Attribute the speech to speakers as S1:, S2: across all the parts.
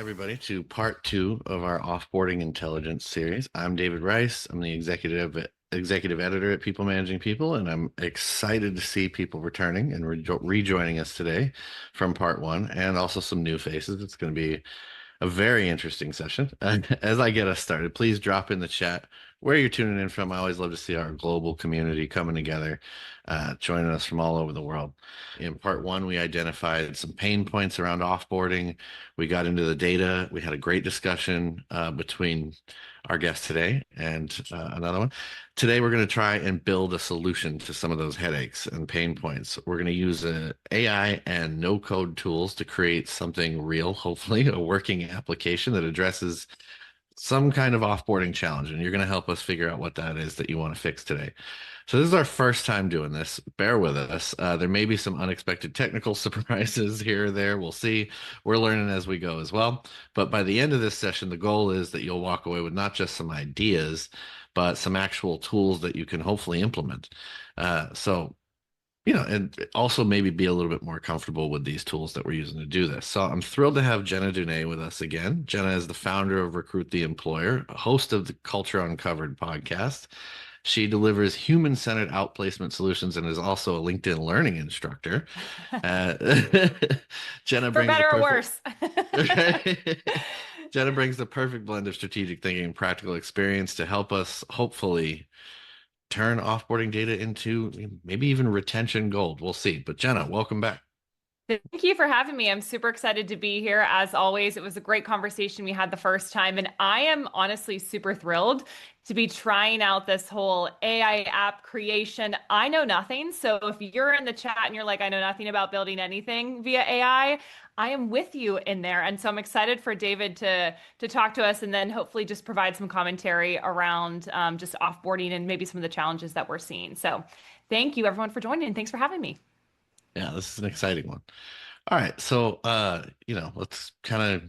S1: everybody, to part two of our offboarding intelligence series. I'm David Rice. I'm the executive editor at People Managing People, and I'm excited to see people returning and rejoining us today from part one, and also some new faces. It's going to be a very interesting session. As I get us started, please drop in the chat where you're tuning in from. I always love to see our global community coming together, joining us from all over the world. In part one, we identified some pain points around offboarding. We got into the data. We had a great discussion between our guest today and another one. Today, we're going to try and build a solution to some of those headaches and pain points. We're going to use AI and no-code tools to create something real, hopefully, a working application that addresses some kind of offboarding challenge. And you're going to help us figure out what that is that you want to fix today. So this is our first time doing this. Bear with us. There may be some unexpected technical surprises here or there. We'll see. We're learning as we go as well. But by the end of this session, the goal is that you'll walk away with not just some ideas, but some actual tools that you can hopefully implement. And also maybe be a little bit more comfortable with these tools that we're using to do this. So I'm thrilled to have Jena Dunay with us again. Jena is the founder of Recruit the Employer, host of the Culture Uncovered podcast. She delivers human-centered outplacement solutions and is also a LinkedIn learning instructor. Uh, Jena
S2: For
S1: brings
S2: better or worse.
S1: Jena brings the perfect blend of strategic thinking and practical experience to help us hopefully turn offboarding data into maybe even retention gold. We'll see. But Jena, welcome back.
S2: Thank you for having me. I'm super excited to be here. As always, it was a great conversation we had the first time, and I am honestly super thrilled to be trying out this whole AI app creation. I know nothing. So if you're in the chat and you're like, I know nothing about building anything via AI, I am with you in there. And so I'm excited for David to talk to us and then hopefully just provide some commentary around just offboarding and maybe some of the challenges that we're seeing. So thank you everyone for joining and thanks for having me.
S1: Yeah, this is an exciting one. All right. So, let's kind of,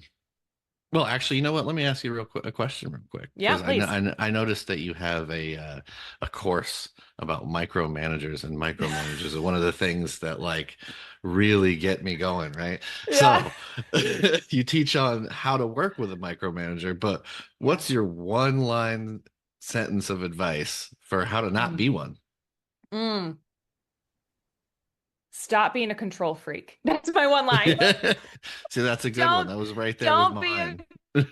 S1: well, actually, you know what? Let me ask you a question real quick,
S2: Yeah,
S1: because
S2: please.
S1: I noticed that you have a course about micromanagers, and micromanagers are one of the things that like really get me going, right?
S2: Yeah.
S1: So you teach on how to work with a micromanager, but
S2: Yeah.
S1: what's your one line sentence of advice for how to not
S2: Mm.
S1: be one?
S2: Mm. Stop being a control freak. That's my one line.
S1: See, that's a good one.
S2: Don't
S1: That was right there with
S2: don't be a
S1: mine.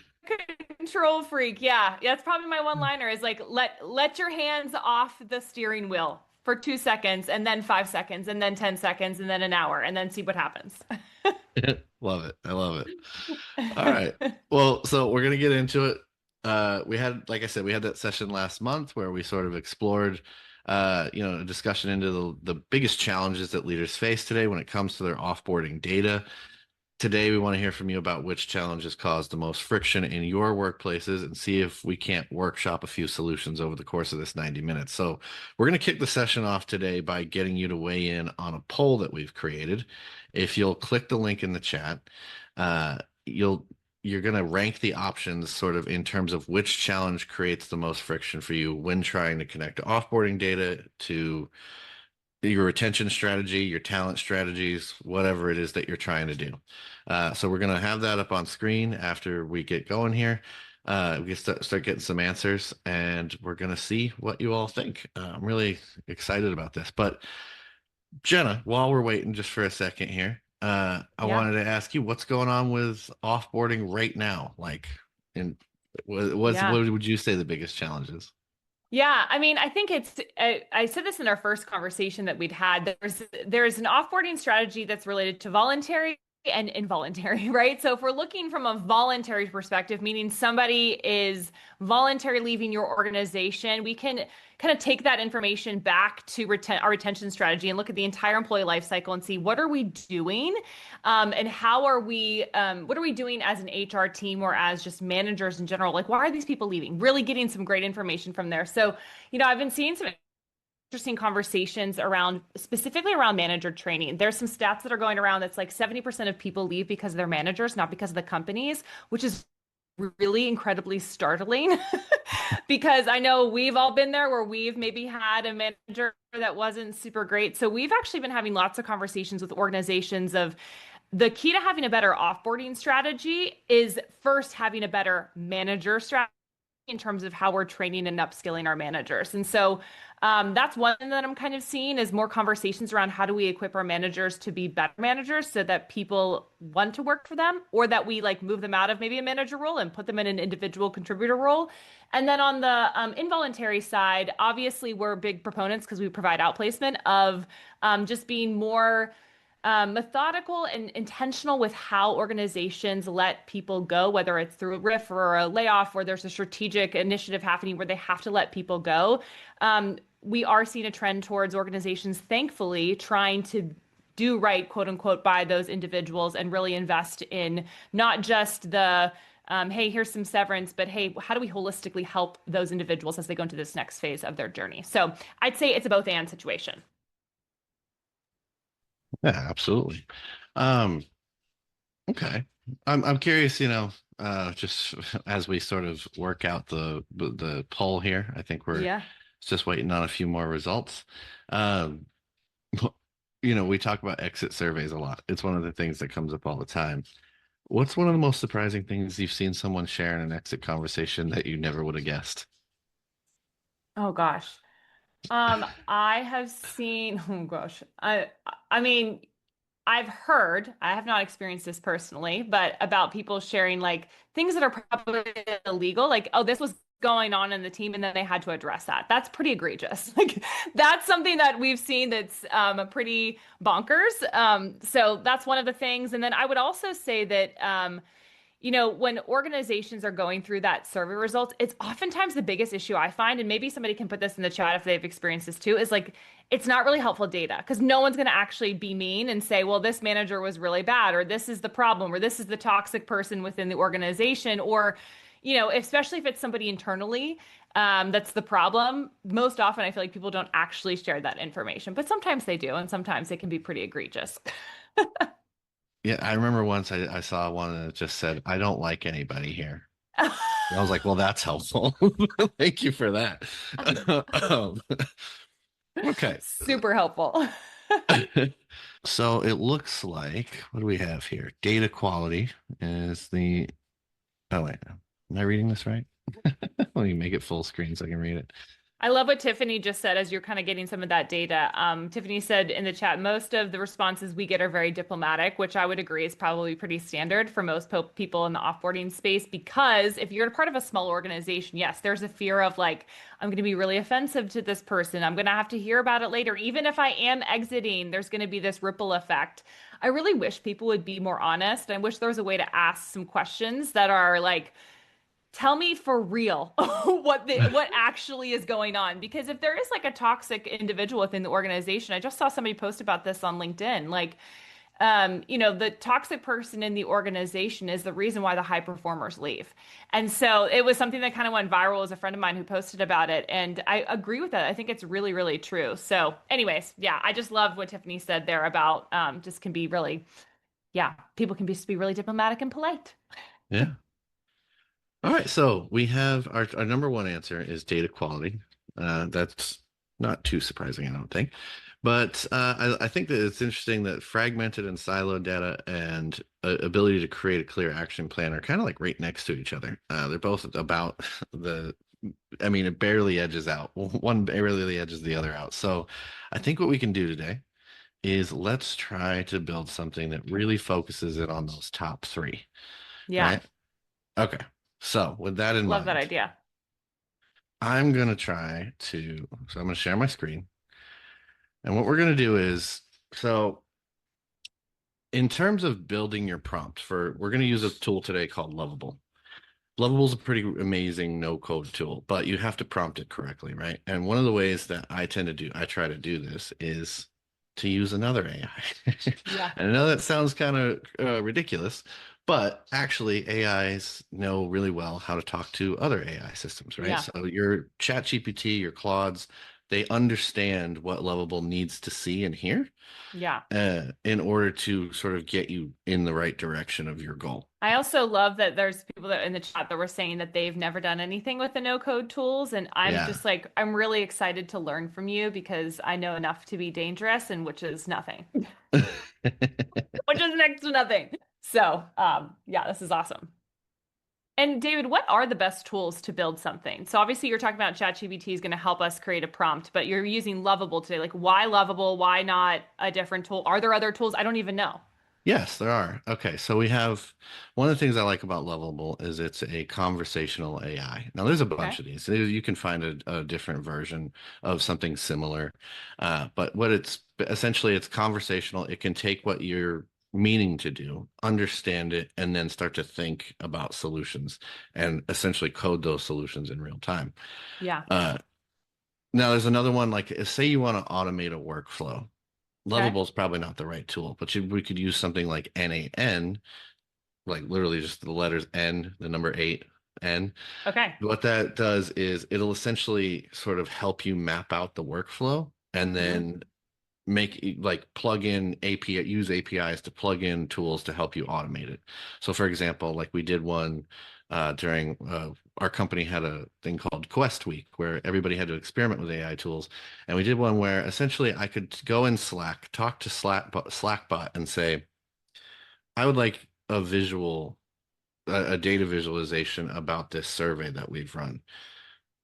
S2: control freak. Yeah, that's probably my one liner is like let your hands off the steering wheel for 2 seconds and then 5 seconds and then 10 seconds and then an hour and then see what happens.
S1: Love it. I love it. All right. Well, so we're gonna get into it. We had, like I said, we had that session last month where we sort of explored, a discussion into the biggest challenges that leaders face today when it comes to their offboarding data. Today, we want to hear from you about which challenges cause the most friction in your workplaces and see if we can't workshop a few solutions over the course of this 90 minutes. So, we're going to kick the session off today by getting you to weigh in on a poll that we've created. If you'll click the link in the chat, uh, you're going to rank the options sort of in terms of which challenge creates the most friction for you when trying to connect offboarding data to your retention strategy, your talent strategies, whatever it is that you're trying to do. So we're going to have that up on screen after we get going here. We can start getting some answers, and we're going to see what you all think. I'm really excited about this. But Jena, while we're waiting just for a second here, I
S2: Yeah.
S1: wanted to ask you what's going on with offboarding right now. Like, and what
S2: Yeah.
S1: would you say the biggest challenge is?
S2: Yeah, I mean, I think I said this in our first conversation that we'd had. There's an offboarding strategy that's related to voluntary and involuntary, right? So if we're looking from a voluntary perspective, meaning somebody is voluntarily leaving your organization, we can kind of take that information back to our retention strategy and look at the entire employee life cycle and see what are we doing, and how are we, what are we doing as an HR team or as just managers in general? Like, why are these people leaving? Really getting some great information from there. So, I've been seeing some interesting conversations around specifically around manager training. There's some stats that are going around that's like 70% of people leave because of their managers, not because of the companies, which is really incredibly startling because I know we've all been there where we've maybe had a manager that wasn't super great. So we've actually been having lots of conversations with organizations of the key to having a better offboarding strategy is first having a better manager strategy in terms of how we're training and upskilling our managers. And so that's one thing that I'm kind of seeing is more conversations around how do we equip our managers to be better managers so that people want to work for them, or that we like move them out of maybe a manager role and put them in an individual contributor role. And then on the involuntary side, obviously we're big proponents because we provide outplacement of just being more methodical and intentional with how organizations let people go, whether it's through a RIF or a layoff, or there's a strategic initiative happening where they have to let people go. We are seeing a trend towards organizations, thankfully, trying to do right, quote unquote, by those individuals and really invest in not just the hey, here's some severance, but hey, how do we holistically help those individuals as they go into this next phase of their journey? So I'd say it's a both and situation.
S1: Yeah, absolutely. Um, okay. I'm curious, just as we sort of work out the poll here, I think we're
S2: Yeah.
S1: just waiting on a few more results. Um, we talk about exit surveys a lot. It's one of the things that comes up all the time. What's one of the most surprising things you've seen someone share in an exit conversation that you never would have guessed?
S2: Oh gosh. I have seen, oh gosh. I mean, I've heard, I have not experienced this personally, but about people sharing like things that are probably illegal, like, oh, this was going on in the team and then they had to address that. That's pretty egregious. Like that's something that we've seen that's pretty bonkers. So that's one of the things. And then I would also say that when organizations are going through that survey results, it's oftentimes the biggest issue I find, and maybe somebody can put this in the chat if they've experienced this too, is like it's not really helpful data because no one's going to actually be mean and say, well, this manager was really bad, or this is the problem, or this is the toxic person within the organization, or, especially if it's somebody internally, that's the problem. Most often, I feel like people don't actually share that information, but sometimes they do, and sometimes it can be pretty egregious.
S1: Yeah, I remember once I saw one that just said, "I don't like anybody here." I was like, "Well, that's helpful. Thank you for that." Um, okay.
S2: Super helpful.
S1: So it looks like what do we have here? Data quality is the. Oh wait, am I reading this right? Let me make it full screen so I can read it.
S2: I love what Tiffany just said as you're kind of getting some of that data. Tiffany said in the chat, most of the responses we get are very diplomatic, which I would agree is probably pretty standard for most people in the offboarding space. Because if you're a part of a small organization, yes, there's a fear of like, I'm going to be really offensive to this person. I'm going to have to hear about it later. Even if I am exiting, there's going to be this ripple effect. I really wish people would be more honest. I wish there was a way to ask some questions that are like, tell me for real what actually is going on, because if there is like a toxic individual within the organization, I just saw somebody post about this on LinkedIn, like the toxic person in the organization is the reason why the high performers leave. And so it was something that kind of went viral. As a friend of mine who posted about it, and I agree with that. I think it's really, really true. So anyways, yeah, I just love what Tiffany said there about just can be really, yeah, people can just be really diplomatic and polite.
S1: Yeah. All right, so we have our number one answer is data quality. That's not too surprising, I don't think. But I think that it's interesting that fragmented and siloed data and ability to create a clear action plan are kind of like right next to each other. They're both about I mean, it barely edges out. One barely edges the other out. So I think what we can do today is let's try to build something that really focuses it on those top three,
S2: Yeah,
S1: right? Okay. So with that in
S2: love that
S1: mind,
S2: idea.
S1: I'm going to try to, so I'm going to share my screen. And what we're going to do is, so in terms of building your prompt we're going to use a tool today called Lovable. Lovable is a pretty amazing no code tool, but you have to prompt it correctly, right? And one of the ways that I try to do this is to use another AI.
S2: Yeah.
S1: And I know that sounds kind of ridiculous, but actually AIs know really well how to talk to other AI systems, right?
S2: Yeah.
S1: So your ChatGPT, your Claudes, they understand what Lovable needs to see and hear
S2: Yeah.
S1: in order to sort of get you in the right direction of your goal.
S2: I also love that there's people that in the chat that were saying that they've never done anything with the no code tools. And I'm
S1: Yeah.
S2: just like, I'm really excited to learn from you because I know enough to be dangerous and which is nothing. which is next to nothing. So, yeah, this is awesome. And David, what are the best tools to build something? So obviously you're talking about ChatGPT is going to help us create a prompt, but you're using Lovable today. Like why Lovable? Why not a different tool? Are there other tools? I don't even know.
S1: Yes, there are. Okay, so we have one of the things I like about Lovable is it's a conversational AI. Now, there's a
S2: Okay.
S1: bunch of these. You can find a different version of something similar, but what it's essentially it's conversational. It can take what you're meaning to do, understand it, and then start to think about solutions and essentially code those solutions in real time.
S2: Yeah.
S1: Uh, Now, there's another one like say you want to automate a workflow.
S2: Okay.
S1: Lovable is probably not the right tool, but we could use something like NaN, like literally just the letters N, the number eight, N.
S2: Okay.
S1: What that does is it'll essentially sort of help you map out the workflow and
S2: Hmm.
S1: then make like plug in API, use APIs to plug in tools to help you automate it. So for example, like we did one during our company had a thing called Quest Week where everybody had to experiment with AI tools. And we did one where essentially I could go in Slack, talk to Slackbot and say, I would like a visual, a data visualization about this survey that we've run.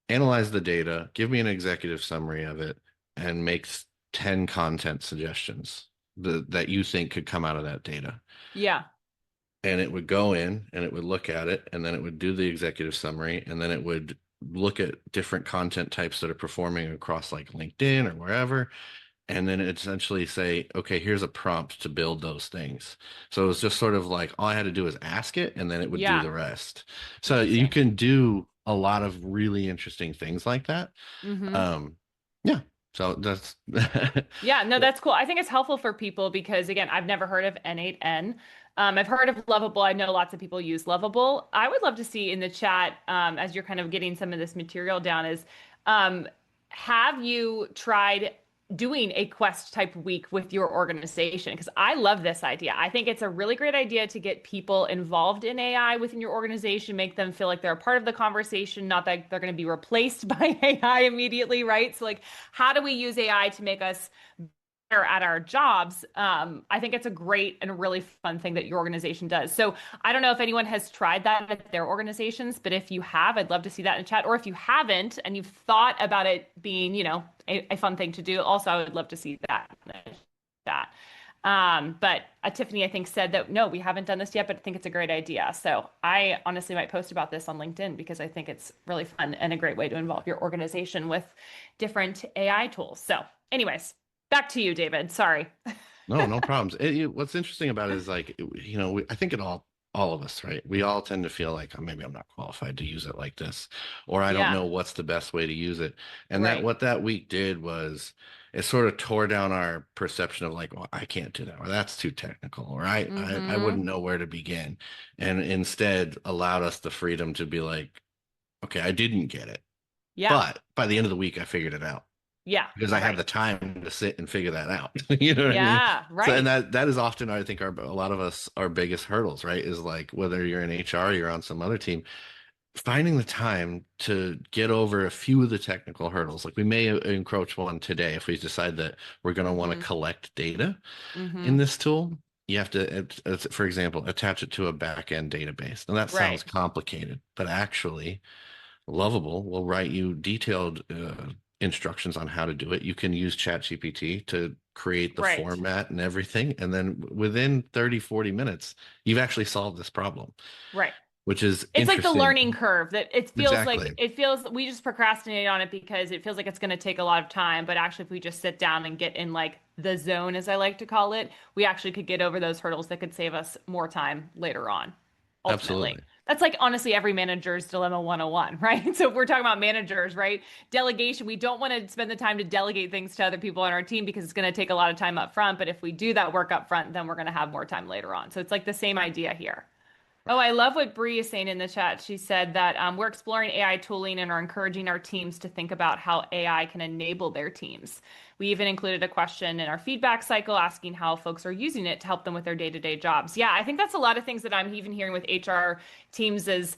S1: Analyze the data, give me an executive summary of it, and make 10 content suggestions that you think could come out of that data.
S2: Yeah.
S1: And it would go in and it would look at it, and then it would do the executive summary, and then it would look at different content types that are performing across like LinkedIn or wherever, and then it essentially say, okay, here's a prompt to build those things. So it was just sort of like all I had to do was ask it, and then it would do
S2: Yeah.
S1: the rest. So you
S2: Interesting.
S1: can do a lot of really interesting things like that.
S2: Hmm.
S1: Um, yeah. So that's
S2: Yeah, no, that's cool. I think it's helpful for people because, again, I've never heard of N8N. I've heard of Lovable. I know lots of people use Lovable. I would love to see in the chat, as you're kind of getting some of this material down, is um, have you tried doing a quest type week with your organization? Because I love this idea. I think it's a really great idea to get people involved in AI within your organization, make them feel like they're a part of the conversation, not that they're going to be replaced by AI immediately, right? So, like, how do we use AI to make us better at our jobs? I think it's a great and a really fun thing that your organization does. So I don't know if anyone has tried that at their organizations, but if you have, I'd love to see that in chat. Or if you haven't and you've thought about it being, a fun thing to do, also I would love to see that in the chat. But Tiffany, I think, said that no, we haven't done this yet, but I think it's a great idea. So I honestly might post about this on LinkedIn because I think it's really fun and a great way to involve your organization with different AI tools. So, anyways, back to you, David. Sorry.
S1: no, no problems. What's interesting about it is like, I think all of us, right? We all tend to feel like, oh, maybe I'm not qualified to use it like this, or I don't
S2: Yeah,
S1: know what's the best way to use it. And that
S2: right.
S1: what that week did was it sort of tore down our perception of like, well, I can't do that, or that's too technical, or I
S2: Mm-hmm.
S1: wouldn't know where to begin. And instead allowed us the freedom to be like, okay, I didn't get it,
S2: Yeah,
S1: but by the end of the week, I figured it out
S2: yeah,
S1: because I had
S2: right.
S1: the time to sit and figure that out. You know what I mean?
S2: Yeah,
S1: So, and
S2: right.
S1: that is often, I think, a lot of us, our biggest hurdles, right? Is like whether you're in HR, you're on some other team, finding the time to get over a few of the technical hurdles. Like we may encroach one today if we decide that we're going to want to
S2: Mm-hmm.
S1: collect data in
S2: Mm-hmm.
S1: this tool. You have to, for example, attach it to a back-end database. Now that
S2: Right,
S1: sounds complicated, but actually Lovable will write you detailed instructions on how to do it. You can use ChatGPT to create the
S2: right.
S1: format and everything. And then within 30, 40 minutes, you've actually solved this problem,
S2: Right.
S1: which is
S2: It's like the
S1: interesting.
S2: learning curve that
S1: Exactly.
S2: it feels we just procrastinate on it because it feels like it's going to take a lot of time. But actually, if we just sit down and get in like the zone, as I like to call it, we actually could get over those hurdles that could save us more time later on, ultimately.
S1: Absolutely.
S2: That's like honestly every manager's dilemma 101, right? So if we're talking about managers, right? Delegation, we don't want to spend the time to delegate things to other people on our team because it's going to take a lot of time up front. But if we do that work up front, then we're going to have more time later on. So it's like the same idea here. Oh, I love what Bree is saying in the chat. She said that we're exploring AI tooling and are encouraging our teams to think about how AI can enable their teams. We even included a question in our feedback cycle asking how folks are using it to help them with their day-to-day jobs. Yeah, I think that's a lot of things that I'm even hearing with HR teams is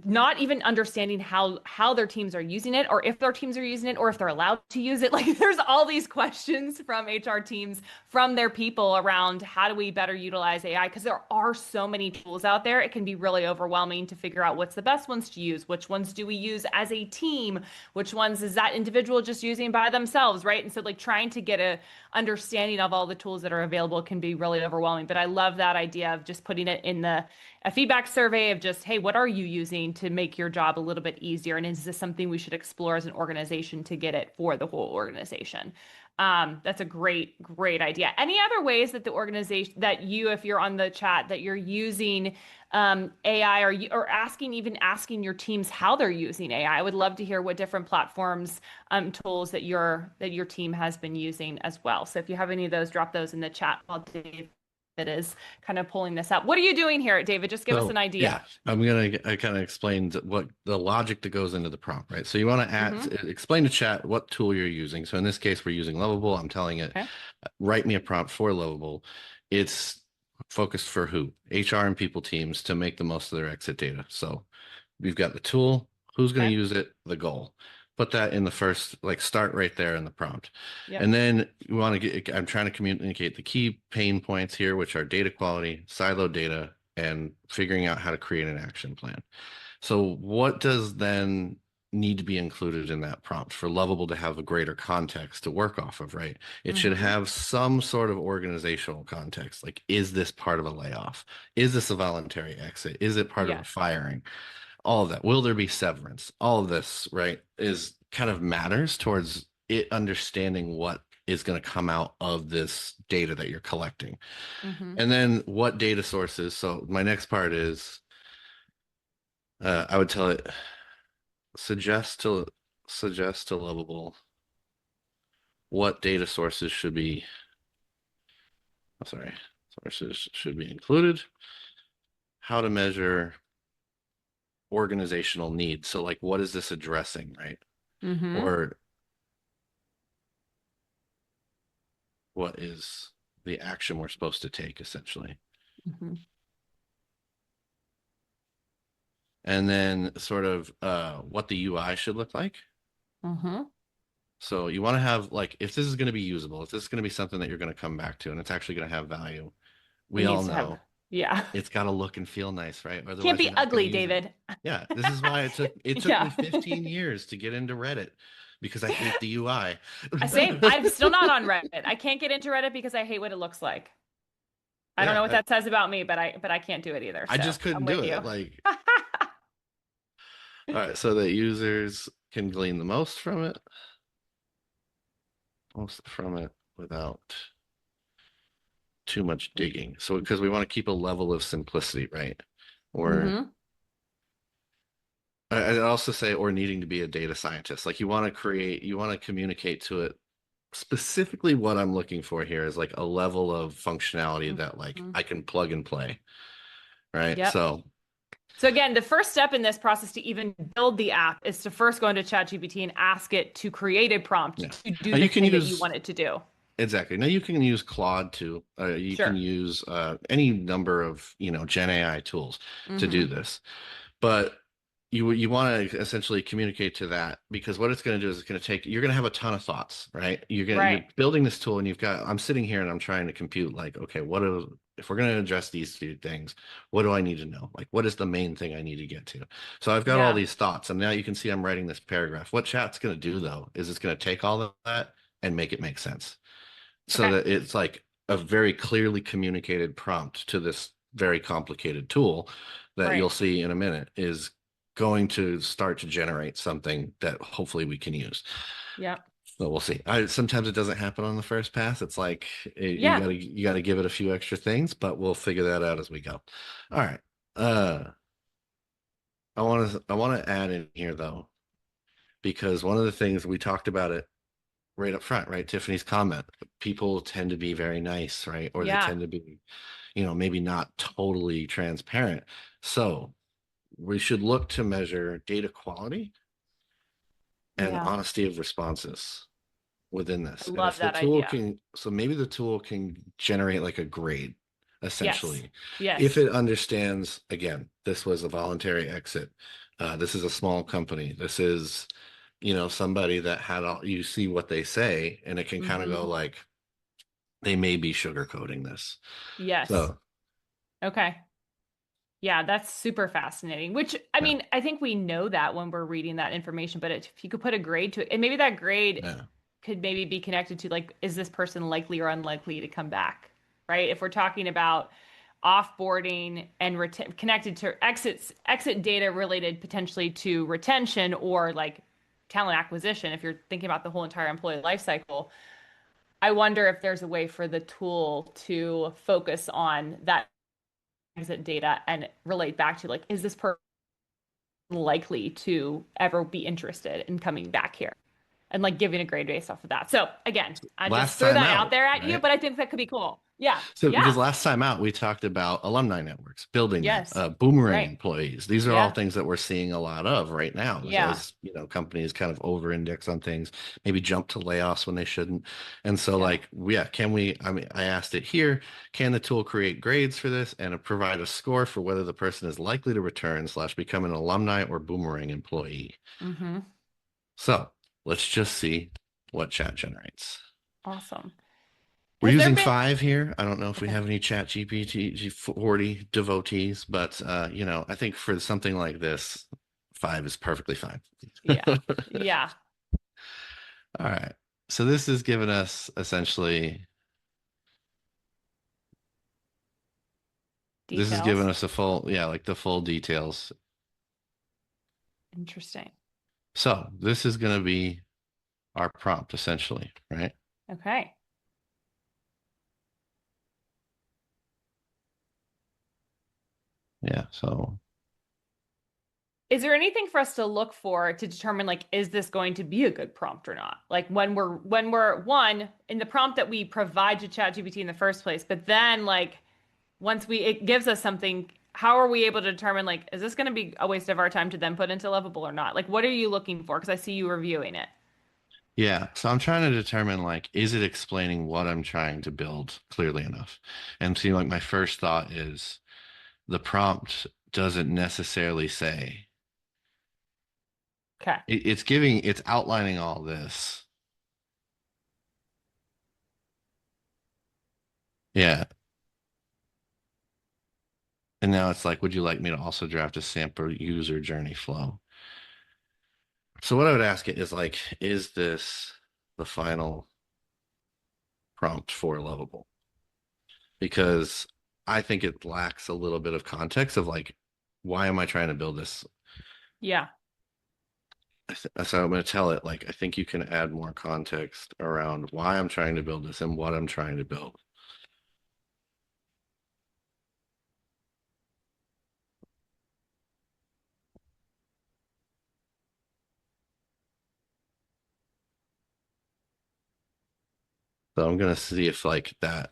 S2: not even understanding how their teams are using it, or if their teams are using it, or if they're allowed to use it. Like there's all these questions from HR teams, from their people around how do we better utilize AI? Because there are so many tools out there. It can be really overwhelming to figure out what's the best ones to use, which ones do we use as a team, which ones is that individual just using by themselves, right? And so like trying to get a understanding of all the tools that are available can be really overwhelming. But I love that idea of just putting it in the a feedback survey of just, hey, what are you using to make your job a little bit easier? And is this something we should explore as an organization to get it for the whole organization? That's a great idea. Any other ways that the organization that you, if you're on the chat, that you're using AI, or even asking your teams how they're using AI? I would love to hear what different platforms, tools that your team has been using as well. So if you have any of those, drop those in the chat while Dave is kind of pulling this up. What are you doing here, David? Just give us
S1: So
S2: an idea.
S1: yeah, I'm gonna I kind of explain what the logic that goes into the prompt, right? So you want to
S2: Mm-hmm.
S1: explain to chat what tool you're using. So in this case, we're using Lovable. I'm telling it,
S2: Okay.
S1: write me a prompt for Lovable. It's focused for who? HR and people teams to make the most of their exit data. So we've got the tool, who's going to
S2: Okay.
S1: use it, the goal. Put that in the first, like start right there in the prompt.
S2: Yep.
S1: And then we want to get, I'm trying to communicate the key pain points here, which are data quality, siloed data, and figuring out how to create an action plan. So what does then need to be included in that prompt for Lovable to have a greater context to work off of, right? It should
S2: Mm-hmm.
S1: have some sort of organizational context. Like, is this part of a layoff? Is this a voluntary exit? Is it part of a
S2: Yes.
S1: firing? All of that. Will there be severance? All of this, right, is kind of matters towards it understanding what is going to come out of this data that you're collecting.
S2: Mm-hmm.
S1: And then what data sources. So my next part is I would tell it suggest to suggest to Lovable what data sources should be, oh, sorry, sources should be included, how to measure organizational needs. So like what is this addressing, right?
S2: Mm-hmm.
S1: Or what is the action we're supposed to take essentially.
S2: Mm-hmm.
S1: And then sort of what the UI should look like.
S2: Mm-hmm.
S1: So you want to have like if this is going to be usable, if this is going to be something that you're going to come back to and it's actually going to have value,
S2: It
S1: we all
S2: needs to have,
S1: know
S2: yeah.
S1: it's got to look and feel nice, right?
S2: Can't
S1: Otherwise
S2: be
S1: you're not going to
S2: ugly,
S1: use it.
S2: David.
S1: Yeah, this is why it took me
S2: Yeah.
S1: 15 years to get into Reddit because I hate the UI.
S2: Same. I'm still not on Reddit. I can't get into Reddit because I hate what it looks like. I don't know what
S1: Yeah,
S2: that says about me, but I can't do it either.
S1: I
S2: So
S1: just couldn't
S2: I'm
S1: do
S2: with
S1: it.
S2: you.
S1: Like, all right, so that users can glean the most from it without too much digging. So because we want to keep a level of simplicity, right? Or
S2: Mm-hmm.
S1: I'd also say, or needing to be a data scientist. Like you want to communicate to it specifically what I'm looking for here is like a level of functionality that like
S2: Mm-hmm.
S1: I can plug and play, right?
S2: Yep.
S1: So
S2: So again, the first step in this process to even build the app is to first go into ChatGPT and ask it to create a prompt
S1: yeah.
S2: to do
S1: Now
S2: the
S1: you can
S2: thing that you
S1: use
S2: want it to do.
S1: exactly. Now you can use Claude too. You can
S2: Sure.
S1: use any number of, Gen AI tools to do
S2: Mm-hmm.
S1: this. But you want to essentially communicate to that because what it's going to do is it's going to take you're going to have a ton of thoughts, right? You're
S2: Right.
S1: building this tool and I'm sitting here and I'm trying to compute like, okay, if we're going to address these two things, what do I need to know? Like what is the main thing I need to get to? So I've got all
S2: Yeah.
S1: these thoughts and now you can see I'm writing this paragraph. What chat's going to do though is it's going to take all of that and make it make sense so
S2: Okay.
S1: that it's like a very clearly communicated prompt to this very complicated tool that you'll
S2: Right.
S1: see in a minute is going to start to generate something that hopefully we can use.
S2: Yeah.
S1: So we'll see. Sometimes it doesn't happen on the first pass. It's like
S2: Yeah.
S1: you gotta give it a few extra things, but we'll figure that out as we go. All right. Uh, I want to add in here though, because one of the things we talked about it right up front, right? Tiffany's comment. People tend to be very nice, right? Or they
S2: Yeah.
S1: tend to be, maybe not totally transparent. So we should look to measure data quality and
S2: Yeah.
S1: honesty of responses within
S2: I
S1: this. And
S2: love
S1: if the
S2: that
S1: tool
S2: idea.
S1: can, so maybe the tool can generate like a grade,
S2: Yes.
S1: essentially. If
S2: Yes.
S1: it understands, again, this was a voluntary exit. This is a small company. This is, somebody that had all, you see what they say, and it can kind of
S2: Hmm.
S1: go like, they may be sugarcoating this.
S2: Yes.
S1: So,
S2: Okay. Yeah, that's super fascinating. Which, I
S1: yeah,
S2: mean, I think we know that when we're reading that information, but if you could put a grade to it, and maybe that grade
S1: yeah,
S2: could maybe be connected to like, is this person likely or unlikely to come back? Right? If we're talking about offboarding and connected to exit data related potentially to retention or like talent acquisition, if you're thinking about the whole entire employee life cycle, I wonder if there's a way for the tool to focus on that exit data and relate back to like, is this person likely to ever be interested in coming back here? And like giving a grade based off of that. So again, I just
S1: last
S2: threw
S1: time
S2: that out
S1: out,
S2: there at you,
S1: right?
S2: but I think that could be cool. Yeah.
S1: So, because
S2: Yeah.
S1: last time out, we talked about alumni networks, building them,
S2: Yes.
S1: Boomerang
S2: Right.
S1: employees. These are all
S2: Yeah.
S1: things that we're seeing a lot of right now
S2: Yeah.
S1: as, companies kind of over index on things, maybe jump to layoffs when they shouldn't. And so,
S2: Yeah.
S1: like, yeah, can we? I mean, I asked it here, can the tool create grades for this and provide a score for whether the person is likely to return slash become an alumni or Boomerang employee?
S2: Mm-hmm.
S1: So, let's just see what chat generates.
S2: Awesome.
S1: We're
S2: Has there
S1: using
S2: been
S1: five here. I don't know if we
S2: okay.
S1: have any chat GPT 40 devotees, but I think for something like this, five is perfectly fine.
S2: Yeah. Yeah.
S1: All right. So this is giving us essentially, this is giving
S2: Details.
S1: us a full, yeah, like the full details.
S2: Interesting.
S1: So this is going to be our prompt essentially, right?
S2: Okay.
S1: Yeah. So
S2: Is there anything for us to look for to determine like is this going to be a good prompt or not? Like when we're one in the prompt that we provide to ChatGPT in the first place, but then like once we it gives us something, how are we able to determine like is this going to be a waste of our time to then put into Lovable or not? Like what are you looking for? Because I see you reviewing it.
S1: yeah, so I'm trying to determine like, is it explaining what I'm trying to build clearly enough? And see, like my first thought is the prompt doesn't necessarily say
S2: Okay.
S1: it's outlining all this. Yeah. And now it's like, would you like me to also draft a sample user journey flow? So what I would ask it is like, is this the final prompt for Lovable? Because I think it lacks a little bit of context of like, why am I trying to build this?
S2: Yeah.
S1: So I'm going to tell it like, I think you can add more context around why I'm trying to build this and what I'm trying to build. So I'm going to see if like that.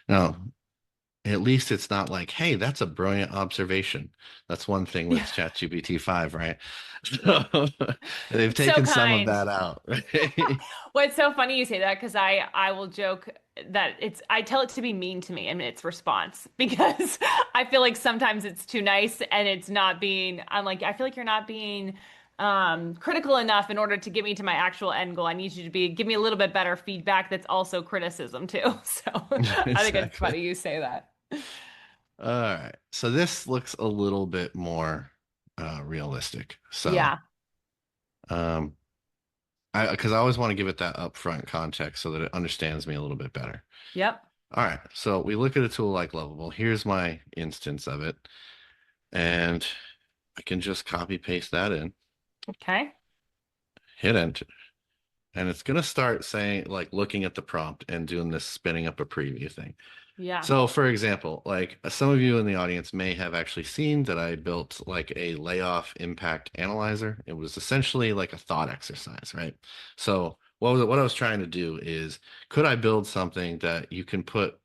S1: No, at least it's not like, hey, that's a brilliant observation. That's one thing with
S2: Yeah.
S1: ChatGPT 5, right? So they've
S2: It's so
S1: taken some of
S2: kind.
S1: that out, right?
S2: Well, it's so funny you say that because I will joke that it's I tell it to be mean to me in its response because I feel like sometimes it's too nice and it's not being I'm like I feel like you're not being critical enough in order to get me to my actual end goal. I need you to be give me a little bit better feedback that's also criticism too. So I think it's
S1: Exactly.
S2: funny you say that.
S1: All right. So this looks a little bit more realistic. So
S2: Yeah.
S1: um because I always want to give it that upfront context so that it understands me a little bit better.
S2: Yep.
S1: All right. So we look at a tool like Lovable. Here's my instance of it. And I can just copy paste that in,
S2: Okay.
S1: hit enter. And it's going to start saying, like, looking at the prompt and doing this spinning up a preview thing.
S2: Yeah.
S1: So, for example, like some of you in the audience may have actually seen that I built like a layoff impact analyzer. It was essentially like a thought exercise, right? So, what I was trying to do is, could I build something that you can put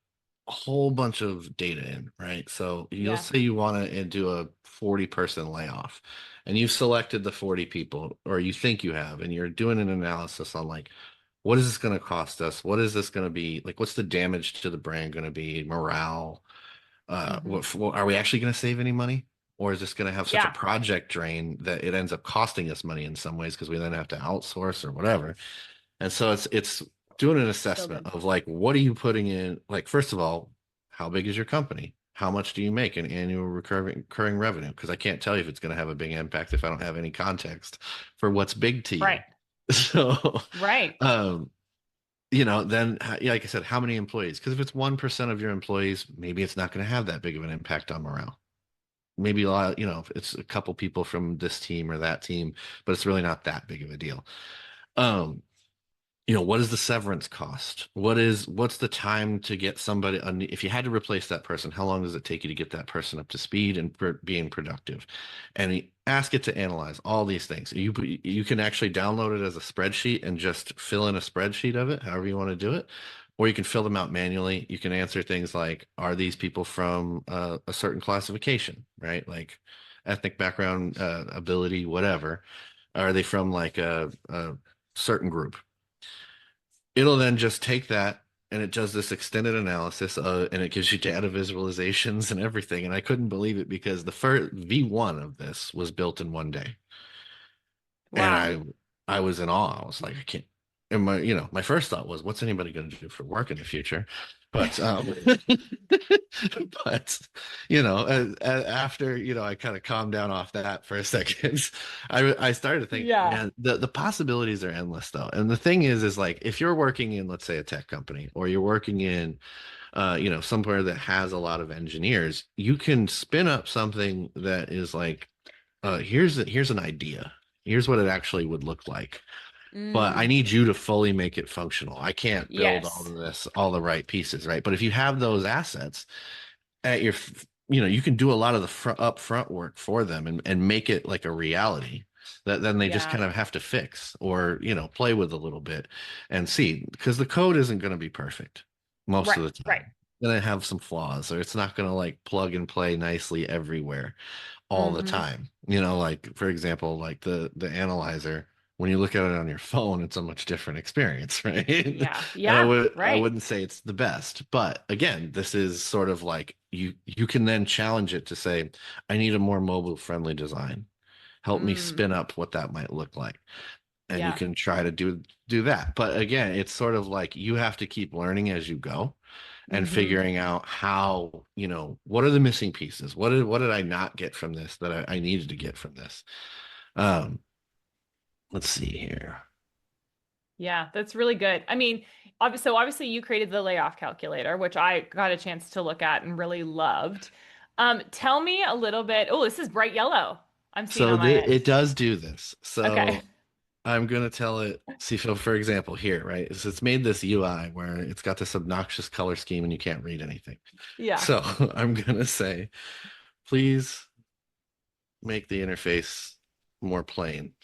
S1: a whole bunch of data in, right? So, you'll
S2: Yeah.
S1: say you want to do a 40-person layoff, and you've selected the 40 people, or you think you have, and you're doing an analysis on like, what is this going to cost us? What is this going to be? Like, what's the damage to the brand going to be? Morale?
S2: Hmm.
S1: What are we actually going to save any money? Or is this going to have such a
S2: Yeah,
S1: project drain that it ends up costing us money in some ways because we then have to outsource or whatever? And so it's doing an
S2: so
S1: assessment
S2: good.
S1: of like, what are you putting in? Like, first of all, how big is your company? How much do you make in annual recurring revenue? Because I can't tell you if it's going to have a big impact if I don't have any context for what's big to you.
S2: Right,
S1: So,
S2: right.
S1: um, then yeah, like I said, how many employees? Because if it's 1% of your employees, maybe it's not going to have that big of an impact on morale. Maybe a lot, it's a couple people from this team or that team, but it's really not that big of a deal. Um, what is the severance cost? What's the time to get somebody, if you had to replace that person, how long does it take you to get that person up to speed and being productive? And ask it to analyze all these things. You can actually download it as a spreadsheet and just fill in a spreadsheet of it, however you want to do it. Or you can fill them out manually. You can answer things like, are these people from a certain classification, right? Like ethnic background, ability, whatever. Are they from like a certain group? It'll then just take that and it does this extended analysis and it gives you data visualizations and everything. And I couldn't believe it because the first V1 of this was built in one day. And
S2: Wow.
S1: I was in awe. I was like, I can't. And my first thought was, what's anybody going to do for work in the future? But but after I kind of calmed down off that for a second, I started to think,
S2: Yeah.
S1: man, the possibilities are endless though. And the thing is like if you're working in, let's say, a tech company, or you're working in somewhere that has a lot of engineers, you can spin up something that is like, here's an idea. Here's what it actually would look like. But I
S2: Mm,
S1: need you to fully make it functional. I can't build all
S2: yes.
S1: of this, all the right pieces, right? But if you have those assets at you can do a lot of the upfront work for them and make it like a reality that then they just
S2: Yeah.
S1: kind of have to fix or, play with a little bit and see, because the code isn't going to be perfect most of
S2: Right,
S1: the
S2: right.
S1: time. It's going to have some flaws, or it's not going to like plug and play nicely everywhere all the
S2: Hmm.
S1: time. Like for example, like the analyzer, when you look at it on your phone, it's a much different experience, right?
S2: Yeah.
S1: And I
S2: Yeah.
S1: would I
S2: Right.
S1: wouldn't say it's the best, but again, this is sort of like you can then challenge it to say, I need a more mobile friendly design. Help me
S2: Mm,
S1: spin up what that might look like. And you
S2: yeah.
S1: can try to do that. But again, it's sort of like you have to keep learning as you go and
S2: Hmm.
S1: figuring out how, what are the missing pieces? What did I not get from this that I needed to get from this? Um, let's see here.
S2: Yeah, that's really good. I mean, so obviously you created the layoff calculator, which I got a chance to look at and really loved. Tell me a little bit. Oh, this is bright yellow. I'm seeing
S1: So
S2: on my
S1: it
S2: end.
S1: does do this.
S2: Okay.
S1: So I'm gonna tell it. See, so for example, here, right? So it's made this UI where it's got this obnoxious color scheme and you can't read anything.
S2: Yeah.
S1: So I'm gonna say, please make the interface more plain.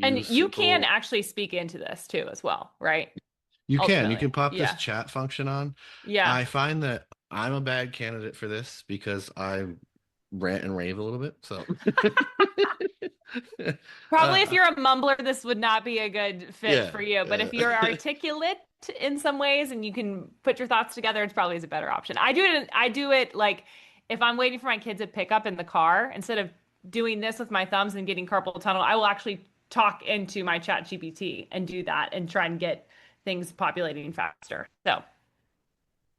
S2: And
S1: Use
S2: you can
S1: simple.
S2: actually speak into this too, as well, right?
S1: You can
S2: Ultimately.
S1: pop this
S2: Yeah.
S1: chat function on.
S2: Yeah.
S1: I find that I'm a bad candidate for this because I rant and rave a little bit. So,
S2: Probably if
S1: uh,
S2: you're a mumbler, this would not be a good fit
S1: yeah,
S2: for you. But if you're articulate in some ways and you can put your thoughts together, it's probably is a better option. I do it like if I'm waiting for my kids to pick up in the car, instead of doing this with my thumbs and getting carpal tunnel, I will actually talk into my chat GPT and do that and try and get things populating faster. So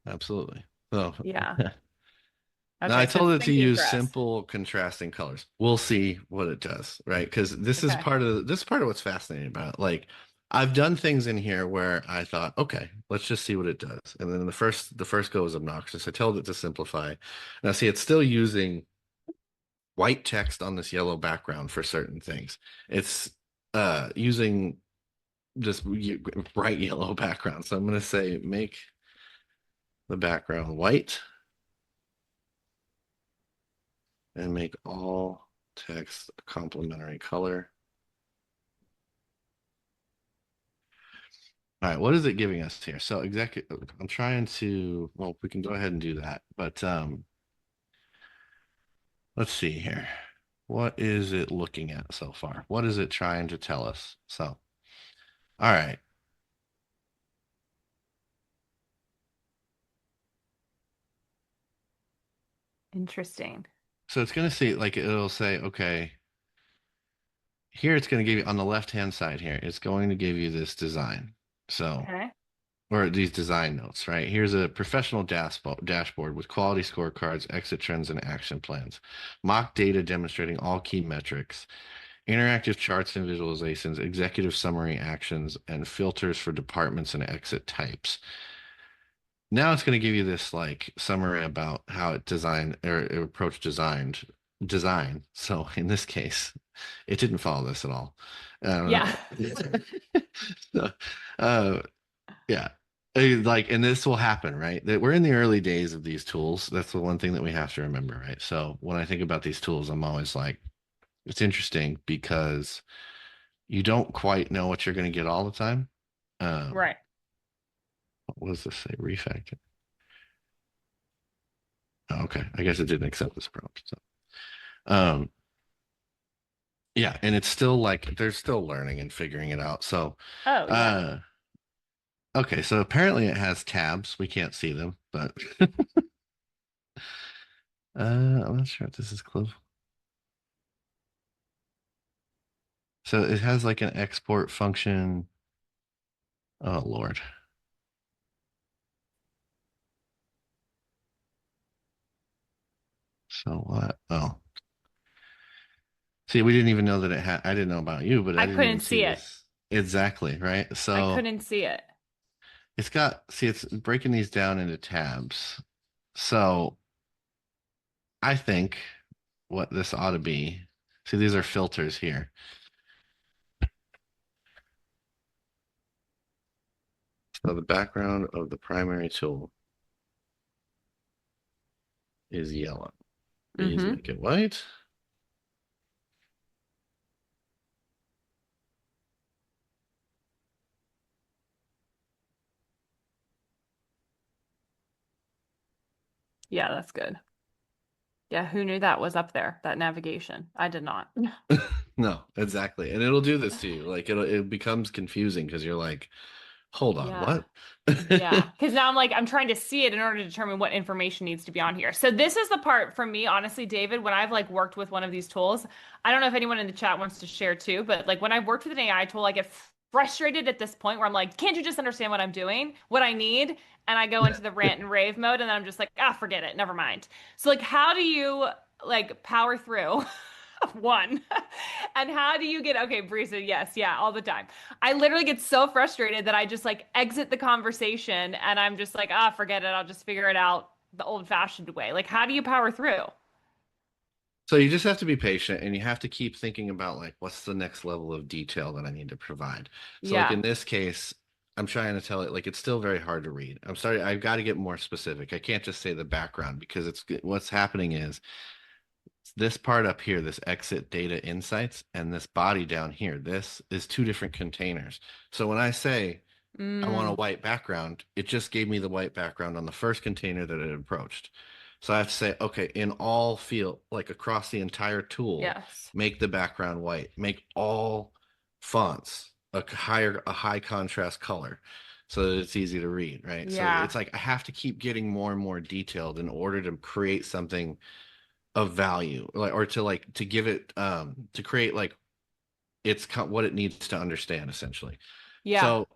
S1: absolutely. So
S2: yeah.
S1: now I
S2: Okay. So
S1: told
S2: it's
S1: it to
S2: thinking
S1: use
S2: for us.
S1: simple contrasting colors. We'll see what it does, right? Because
S2: Okay.
S1: this is part of what's fascinating about it. Like I've done things in here where I thought, okay, let's just see what it does. And then the first go was obnoxious. I told it to simplify. Now see, it's still using white text on this yellow background for certain things. It's using just bright yellow background. So I'm going to say make the background white and make all text a complementary color. All right, what is it giving us here? So I'm trying to, well, we can go ahead and do that, but let's see here. What is it looking at so far? What is it trying to tell us? So All right.
S2: Interesting.
S1: So it's going to see, like, it'll say, okay, here it's going to give you on the left-hand side here, it's going to give you this design. So,
S2: Okay.
S1: or these design notes, right? Here's a professional dashboard with quality scorecards, exit trends, and action plans. Mock data demonstrating all key metrics, interactive charts and visualizations, executive summary actions, and filters for departments and exit types. Now it's going to give you this like summary about how it designed or it approached design. So in this case, it didn't follow this at all.
S2: Yeah.
S1: So, uh, yeah. Like, and this will happen, right? That we're in the early days of these tools. That's the one thing that we have to remember, right? So when I think about these tools, I'm always like, it's interesting because you don't quite know what you're going to get all the time.
S2: Right.
S1: What does this say? Refactor. Oh, okay. I guess it didn't accept this prompt. So, um, yeah, and it's still like they're still learning and figuring it out. So,
S2: Oh, yeah.
S1: uh, okay. So apparently it has tabs. We can't see them, but I'm not sure if this is close. So it has like an export function. Oh Lord. So what? Oh, see, we didn't even know that it had. I didn't know about you, but I
S2: I
S1: didn't even
S2: couldn't
S1: see
S2: see it.
S1: this exactly, right?
S2: I
S1: So
S2: couldn't see it.
S1: it's got. See, it's breaking these down into tabs. So I think what this ought to be. See, these are filters here. So the background of the primary tool is yellow. Please
S2: Mm-hmm.
S1: make it white.
S2: Yeah, that's good. Yeah, who knew that was up there, that navigation? I did not.
S1: No, exactly. And it'll do this to you. Like it becomes confusing because you're like, hold on,
S2: Yeah.
S1: what?
S2: Yeah. Because now I'm like, I'm trying to see it in order to determine what information needs to be on here. So this is the part for me, honestly, David, when I've like worked with one of these tools. I don't know if anyone in the chat wants to share too, but like when I've worked with an AI tool, I get frustrated at this point where I'm like, can't you just understand what I'm doing, what I need? And I go into the rant and rave mode, and then I'm just like, ah, forget it, never mind. So like, how do you like power through? One. And how do you get, okay, Brisa, yes, yeah, all the time. I literally get so frustrated that I just like exit the conversation and I'm just like, ah, forget it. I'll just figure it out the old-fashioned way. Like, how do you power through?
S1: So you just have to be patient and you have to keep thinking about like what's the next level of detail that I need to provide. So like
S2: Yeah.
S1: in this case, I'm trying to tell it like it's still very hard to read. I'm sorry, I've got to get more specific. I can't just say the background because it's what's happening is this part up here, this exit data insights, and this body down here, this is two different containers. So when I say I want a
S2: Mm,
S1: white background, it just gave me the white background on the first container that it approached. So I have to say, okay, in all field, like across the entire tool,
S2: yes.
S1: make the background white, make all fonts a high contrast color so that it's easy to read, right? So
S2: Yeah.
S1: it's like I have to keep getting more and more detailed in order to create something of value, like or to give it to create like what it needs to understand essentially.
S2: Yeah.
S1: So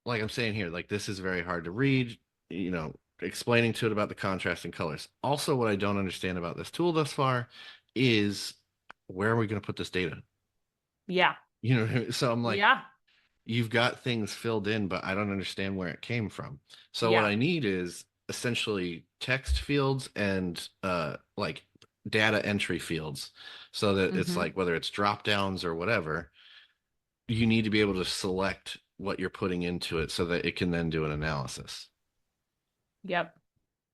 S1: like I'm saying here, like this is very hard to read, explaining to it about the contrast and colors. Also, what I don't understand about this tool thus far is where are we going to put this data?
S2: Yeah.
S1: So I'm like,
S2: Yeah.
S1: you've got things filled in, but I don't understand where it came from. So what
S2: Yeah.
S1: I need is essentially text fields and like data entry fields so that it's
S2: Mm-hmm.
S1: like whether it's drop downs or whatever, you need to be able to select what you're putting into it so that it can then do an analysis.
S2: Yep.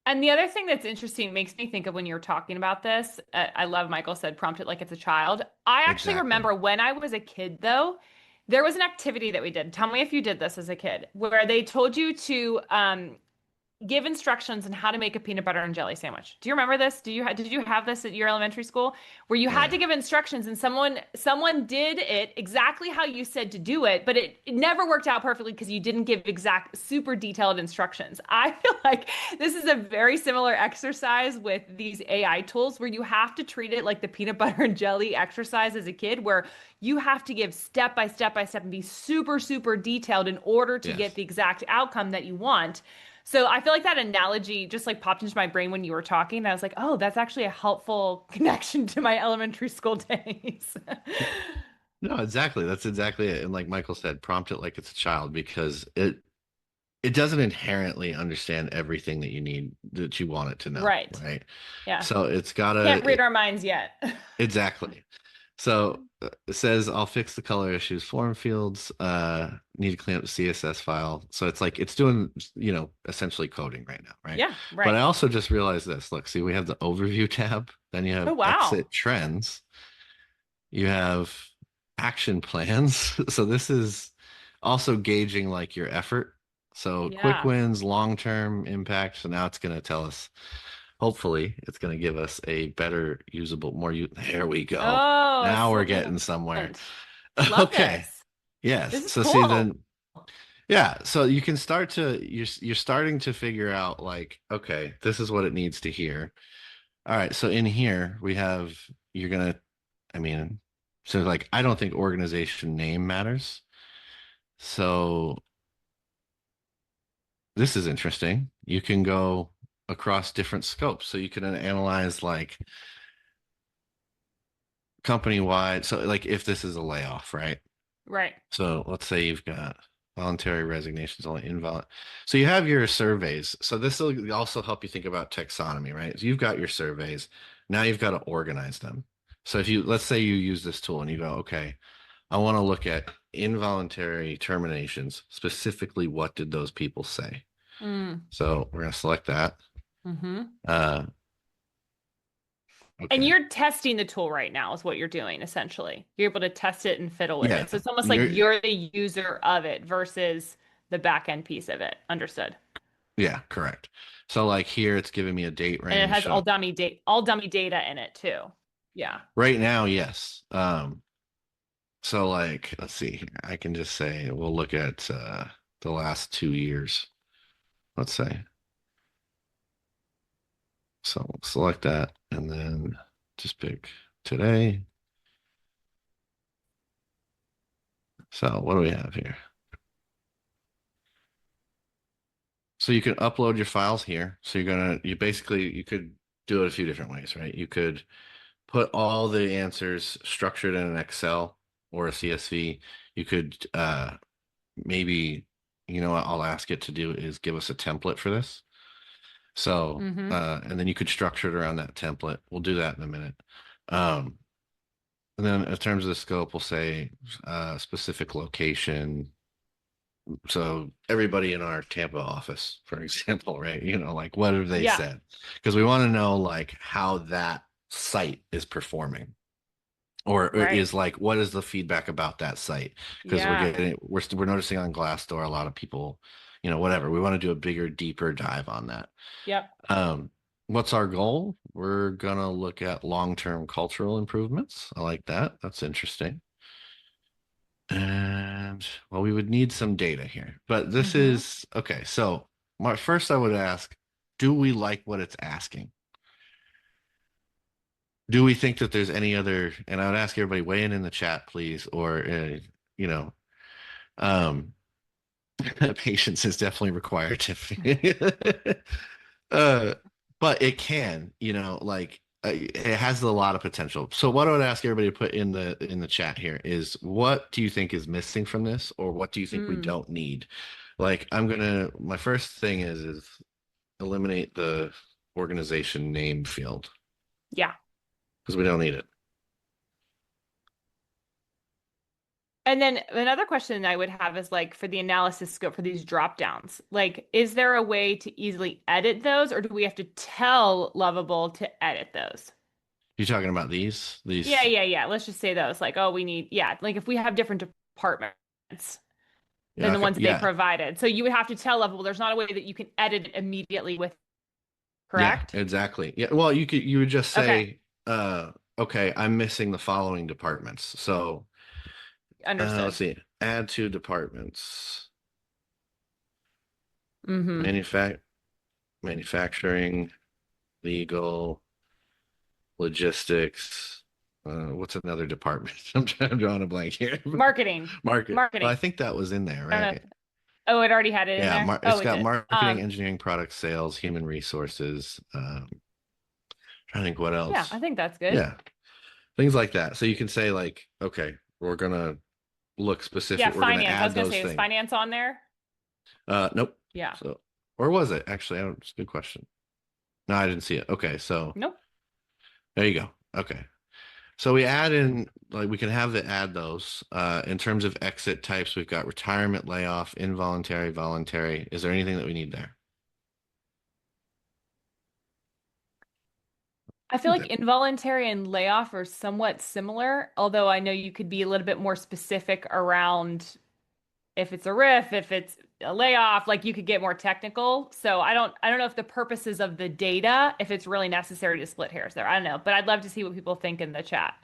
S2: And the other thing that's interesting makes me think of when you're talking about this. I love Michael said, prompt it like it's a child. I actually
S1: Exactly.
S2: remember when I was a kid, though, there was an activity that we did. Tell me if you did this as a kid, where they told you to give instructions on how to make a peanut butter and jelly sandwich. Do you remember this? Did you have this at your elementary school where you had
S1: Yeah.
S2: to give instructions and someone did it exactly how you said to do it, but it never worked out perfectly because you didn't give exact super detailed instructions. I feel like this is a very similar exercise with these AI tools where you have to treat it like the peanut butter and jelly exercise as a kid where you have to give step by step and be super super detailed in order to get
S1: Yes.
S2: the exact outcome that you want. So I feel like that analogy just like popped into my brain when you were talking. And I was like, oh, that's actually a helpful connection to my elementary school days.
S1: No, exactly. That's exactly it. And like Michael said, prompt it like it's a child because it doesn't inherently understand everything that you need that you want it to know,
S2: Right.
S1: right?
S2: Yeah.
S1: So it's
S2: Can't
S1: gotta
S2: read our minds yet.
S1: exactly. So it says I'll fix the color issues form fields, need to clean up the CSS file. So it's like it's doing, essentially coding right now, right?
S2: Yeah,
S1: But I
S2: right.
S1: also just realized this. Look, see, we have the overview tab, then you
S2: Oh,
S1: have
S2: wow.
S1: exit trends, you have action plans. So this is also gauging like your effort. So quick
S2: Yeah.
S1: wins, long-term impact. So now it's going to tell us, hopefully, it's going to give us a better usable, there we go.
S2: Oh,
S1: Now we're getting somewhere.
S2: excellent. Love
S1: Okay.
S2: this.
S1: Yes.
S2: This is
S1: So see
S2: cool.
S1: then, yeah. So you can start to you're starting to figure out like, okay, this is what it needs to hear. All right. So in here we have you're gonna, I mean, so like I don't think organization name matters. So this is interesting. You can go across different scopes. So you can analyze like company wide. So like if this is a layoff, right?
S2: Right.
S1: So let's say you've got voluntary resignations, only invalid. So you have your surveys. So this will also help you think about taxonomy, right? So you've got your surveys. Now you've got to organize them. So if you, let's say you use this tool and you go, okay, I want to look at involuntary terminations, specifically what did those people say?
S2: Mm.
S1: So we're going to select that.
S2: Mm-hmm.
S1: Uh,
S2: And
S1: okay.
S2: you're testing the tool right now, is what you're doing essentially. You're able to test it and fiddle with
S1: Yeah.
S2: it. So it's almost like
S1: You're,
S2: you're the user of it versus the back end piece of it. Understood.
S1: yeah, correct. So like here, it's giving me a date
S2: And it
S1: range.
S2: has
S1: So
S2: all dummy data in it too. Yeah.
S1: right now, yes. So like, let's see here. I can just say we'll look at the last 2 years. Let's say. So we'll select that and then just pick today. So what do we have here? So you can upload your files here. So you basically you could do it a few different ways, right? You could put all the answers structured in an Excel or a CSV. You could maybe, what I'll ask it to do is give us a template for this. So,
S2: Mm-hmm.
S1: and then you could structure it around that template. We'll do that in a minute. Um, and then in terms of the scope, we'll say specific location. So everybody in our Tampa office, for example, right? Like what have they
S2: Yeah.
S1: said? Because we want to know like how that site is performing. Or
S2: Right.
S1: is like what is the feedback about that site? Because
S2: Yeah.
S1: we're noticing on Glassdoor a lot of people, whatever. We want to do a bigger, deeper dive on that.
S2: Yep.
S1: Um, what's our goal? We're gonna look at long-term cultural improvements. I like that. That's interesting. And well, we would need some data here, but this
S2: Mm-hmm.
S1: is okay. So first I would ask, do we like what it's asking? Do we think that there's any other, and I would ask everybody weigh in the chat, please, or, you know, um, patience is definitely required, Tiffany. uh, but it can, like it has a lot of potential. So what I would ask everybody to put in the chat here is what do you think is missing from this, or what do you think we
S2: Mm.
S1: don't need? Like my first thing is eliminate the organization name field
S2: Yeah.
S1: because we don't need it.
S2: And then another question I would have is like for the analysis scope for these drop downs, like, is there a way to easily edit those, or do we have to tell Lovable to edit those?
S1: You talking about these?
S2: Yeah. Let's just say those. Like, oh, we need, yeah, like if we have different departments. than
S1: Yeah.
S2: the
S1: Okay.
S2: ones that they
S1: Yeah.
S2: provided. So you would have to tell Lovable there's not a way that you can edit it immediately with,
S1: Yeah,
S2: correct?
S1: exactly. Yeah. Well, you would just
S2: Okay,
S1: say, okay, I'm missing the following departments. So let's
S2: understood.
S1: see. Add two departments.
S2: Mm-hmm.
S1: Manufac manufacturing, legal, logistics. What's another department? I'm drawing a blank here.
S2: Marketing.
S1: Market. Well, I
S2: Marketing.
S1: think that was in there,
S2: I don't know.
S1: right?
S2: Oh, it already had it in
S1: Yeah,
S2: there. Oh,
S1: it's
S2: it
S1: got
S2: did.
S1: marketing, engineering, product sales, human resources. Trying to think what
S2: Yeah, I
S1: else.
S2: think that's good.
S1: Yeah, things like that. So you can say like, okay, we're gonna look
S2: Yeah,
S1: specific. We're gonna
S2: finance. I was
S1: add
S2: gonna
S1: those
S2: say, is
S1: things.
S2: finance on there?
S1: Nope.
S2: Yeah.
S1: So, or was it actually? I don't. It's a good question. No, I didn't see it. Okay, so
S2: Nope.
S1: there you go. Okay, so we add in like we can have the add those. In terms of exit types, we've got retirement, layoff, involuntary, voluntary. Is there anything that we need there?
S2: I feel like involuntary and layoff are somewhat similar, although I know you could be a little bit more specific around if it's a riff, if it's a layoff, like you could get more technical. So I don't know if the purposes of the data, if it's really necessary to split hairs there. I don't know, but I'd love to see what people think in the chat.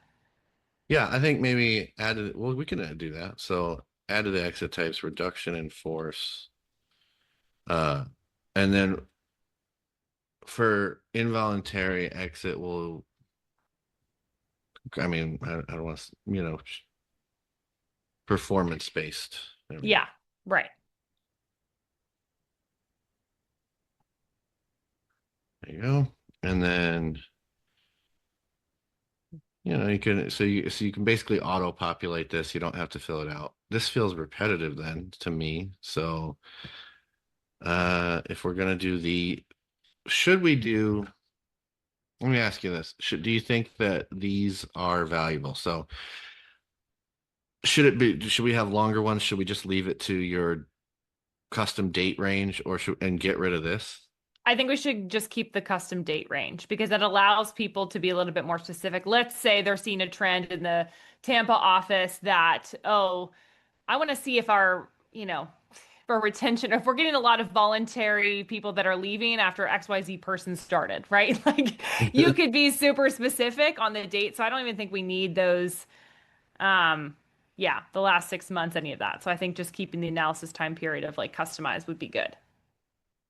S1: Yeah, I think maybe added. Well, we can do that. So add to the exit types, reduction in force, uh, and then for involuntary exit, we'll. I mean, I don't want to, performance based. There we go.
S2: Yeah, right.
S1: There you go. And then you can so you can basically auto populate this. You don't have to fill it out. This feels repetitive then to me. So if we're gonna do the should we do let me ask you this. Do you think that these are valuable? So should we have longer ones? Should we just leave it to your custom date range and get rid of this?
S2: I think we should just keep the custom date range because it allows people to be a little bit more specific. Let's say they're seeing a trend in the Tampa office that, oh, I want to see if for retention, if we're getting a lot of voluntary people that are leaving after XYZ person started, right? Like you could be super specific on the date. So I don't even think we need those, yeah, the last 6 months, any of that. So I think just keeping the analysis time period of like customized would be good.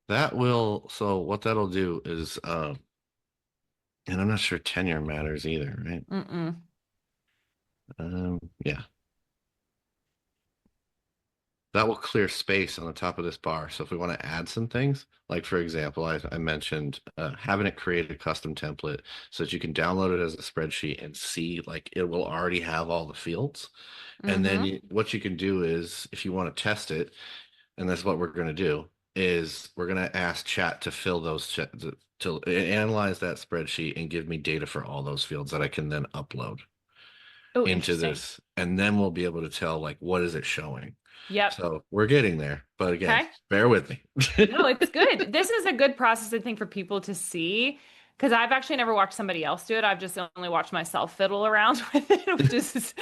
S1: So what that'll do is and I'm not sure tenure matters either, right?
S2: Mm-mm.
S1: Yeah. That will clear space on the top of this bar. So if we want to add some things, like for example, I mentioned having it create a custom template so that you can download it as a spreadsheet and see like it will already have all the fields. And then
S2: Mm-hmm.
S1: what you can do is if you want to test it, and that's what we're going to do, is we're going to ask chat to fill those to analyze that spreadsheet and give me data for all those fields that I can then upload
S2: Oh,
S1: into
S2: interesting.
S1: this. And then we'll be able to tell like what is it showing.
S2: Yep.
S1: So we're getting there. But again,
S2: Okay.
S1: bear with me.
S2: No, it's good. This is a good process, I think, for people to see because I've actually never watched somebody else do it. I've just only watched myself fiddle around with it, which is,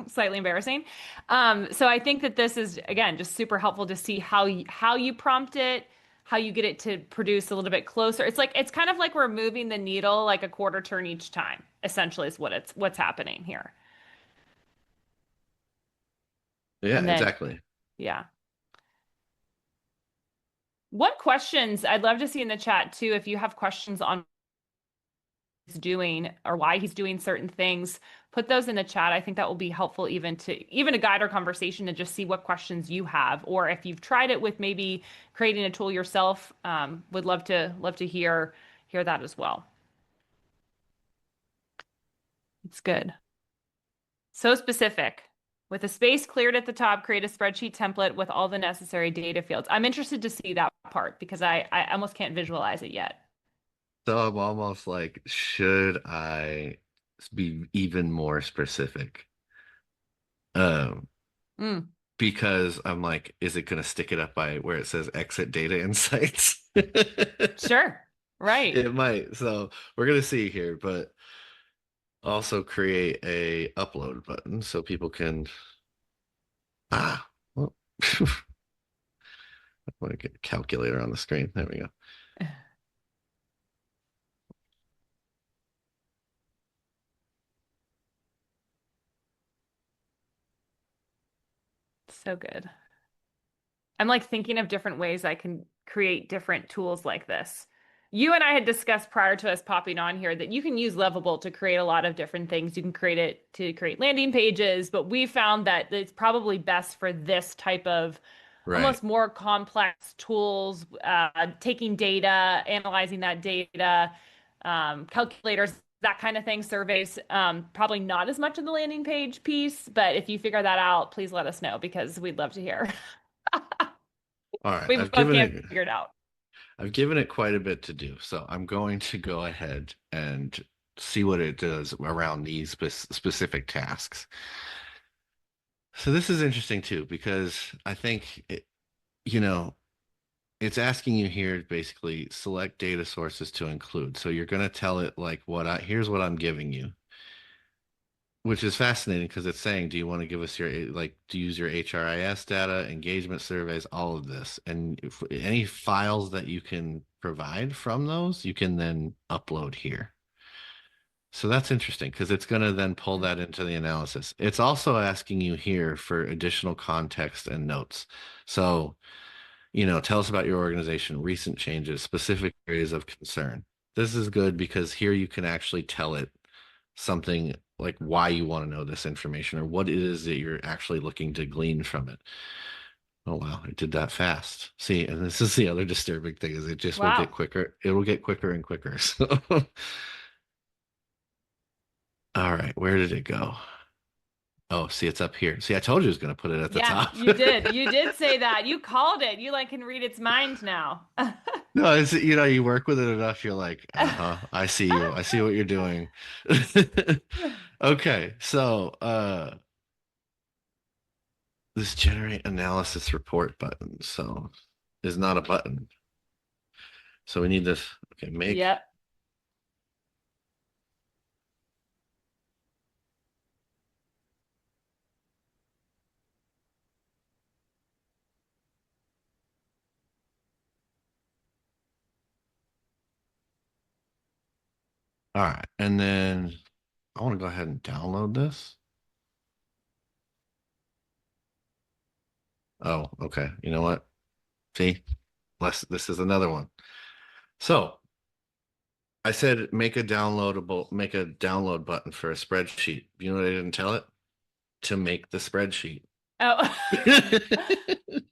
S2: slightly embarrassing. So I think that this is, again, just super helpful to see how you prompt it, how you get it to produce a little bit closer. It's kind of like we're moving the needle like a quarter turn each time, essentially is what's happening here.
S1: Yeah,
S2: And then,
S1: exactly.
S2: yeah. What questions I'd love to see in the chat too, if you have questions on he's doing or why he's doing certain things, put those in the chat. I think that will be helpful even to guide our conversation to just see what questions you have, or if you've tried it with maybe creating a tool yourself. Would love to hear that as well. It's good. So specific. With a space cleared at the top, create a spreadsheet template with all the necessary data fields. I'm interested to see that part because I almost can't visualize it yet.
S1: So I'm almost like, should I be even more specific? Um,
S2: Mm,
S1: because I'm like, is it going to stick it up by where it says exit data insights?
S2: sure. Right.
S1: It might. So we're going to see here, but also create a upload button so people can, well, I want to get a calculator on the screen. There we go.
S2: So good. I'm like thinking of different ways I can create different tools like this. You and I had discussed prior to us popping on here that you can use Lovable to create a lot of different things. You can create it to create landing pages, but we found that it's probably best for this type of
S1: Right.
S2: almost more complex tools, taking data, analyzing that data, calculators, that kind of thing, surveys. Probably not as much of the landing page piece, but if you figure that out, please let us know because we'd love to hear.
S1: All right.
S2: We both can't figure it out.
S1: I've given it quite a bit to do. So I'm going to go ahead and see what it does around these specific tasks. So this is interesting too, because I think you know, it's asking you here to basically select data sources to include. So you're going to tell it like here's what I'm giving you, which is fascinating because it's saying, do you want to give us your like to use your HRIS data, engagement surveys, all of this, and if any files that you can provide from those, you can then upload here. So that's interesting because it's going to then pull that into the analysis. It's also asking you here for additional context and notes. So, tell us about your organization, recent changes, specific areas of concern. This is good because here you can actually tell it something like why you want to know this information or what it is that you're actually looking to glean from it. Oh wow, it did that fast. See, and this is the other disturbing thing is it just will get
S2: Wow.
S1: quicker. It will get quicker and quicker. So, all right, where did it go? Oh, see, it's up here. See, I told you it was going to put it at the
S2: Yeah,
S1: top.
S2: you did. You did say that. You called it. You like can read its mind now.
S1: No, it's you work with it enough, you're like, uh-huh, I see you. I see what you're doing. Okay, so this generate analysis report button. So is not a button. So we need this. Okay, make.
S2: Yep.
S1: All right. And then I want to go ahead and download this. Oh, okay. You know what? See, this is another one. So I said make a download button for a spreadsheet. You know what I didn't tell it? To make the spreadsheet.
S2: Oh, but it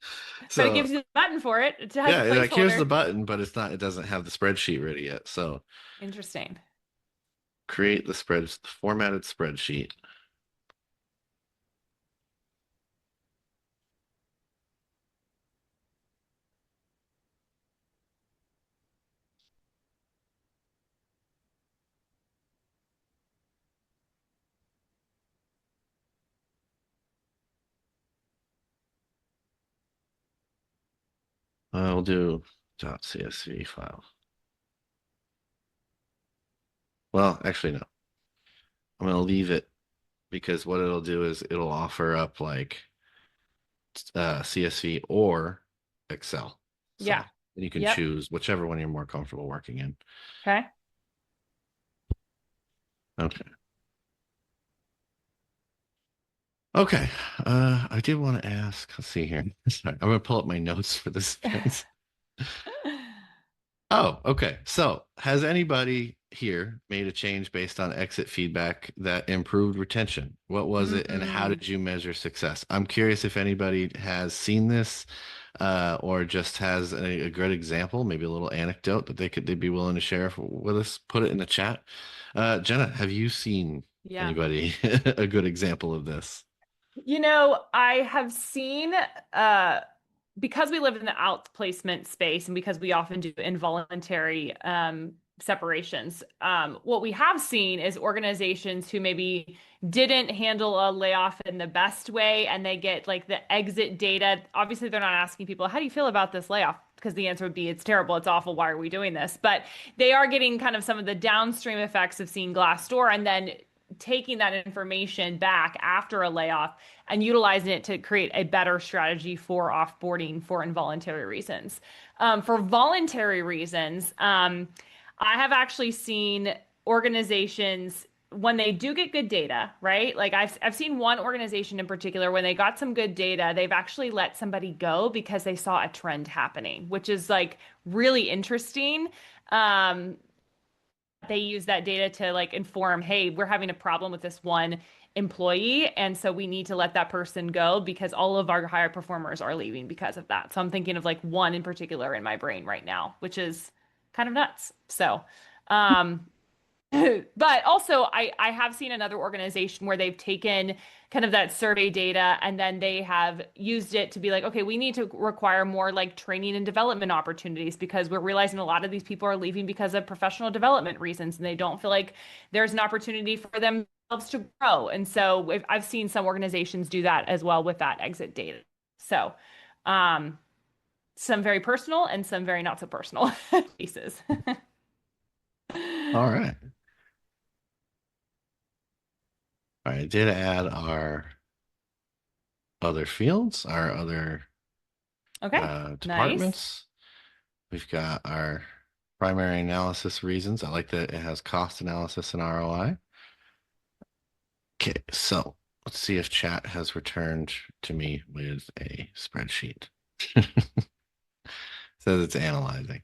S1: So
S2: gives you the button for it. It has a
S1: yeah, like here's the
S2: placeholder.
S1: button, but it doesn't have the spreadsheet ready yet. So
S2: Interesting.
S1: create the formatted spreadsheet. We'll do .csv file. Well, actually, no. I'm going to leave it because what it'll do is it'll offer up like CSV or Excel.
S2: Yeah.
S1: So you can
S2: Yep.
S1: choose whichever one you're more comfortable working in.
S2: Okay.
S1: Okay. Okay. I did want to ask. Let's see here. Sorry, I'm going to pull up my notes for this. Oh, okay. So, has anybody here made a change based on exit feedback that improved retention? What was it, and how
S2: Mm,
S1: did you measure success? I'm curious if anybody has seen this, or just has a good example, maybe a little anecdote that they'd be willing to share with us. Put it in the chat. Jena, have you seen
S2: yeah.
S1: anybody a good example of this?
S2: I have seen uh because we live in the outplacement space and because we often do involuntary separations, what we have seen is organizations who maybe didn't handle a layoff in the best way and they get like the exit data. Obviously, they're not asking people, how do you feel about this layoff? Because the answer would be, it's terrible, it's awful, why are we doing this? But they are getting kind of some of the downstream effects of seeing Glassdoor and then taking that information back after a layoff and utilizing it to create a better strategy for offboarding for involuntary reasons. For voluntary reasons, I have actually seen organizations when they do get good data, right? Like I've seen one organization in particular when they got some good data, they've actually let somebody go because they saw a trend happening, which is like really interesting. Um, they use that data to like inform, hey, we're having a problem with this one employee, and so we need to let that person go because all of our higher performers are leaving because of that. So I'm thinking of like one in particular in my brain right now, which is kind of nuts. So, um, but also I have seen another organization where they've taken kind of that survey data and then they have used it to be like, okay, we need to require more like training and development opportunities because we're realizing a lot of these people are leaving because of professional development reasons and they don't feel like there's an opportunity for themselves to grow. And so I've seen some organizations do that as well with that exit data. So, um, some very personal and some very not so personal pieces.
S1: All right. All right. I did add our other fields, our other
S2: Okay, nice.
S1: departments. We've got our primary analysis reasons. I like that it has cost analysis and ROI. Okay, so let's see if chat has returned to me with a spreadsheet. Says it's analyzing.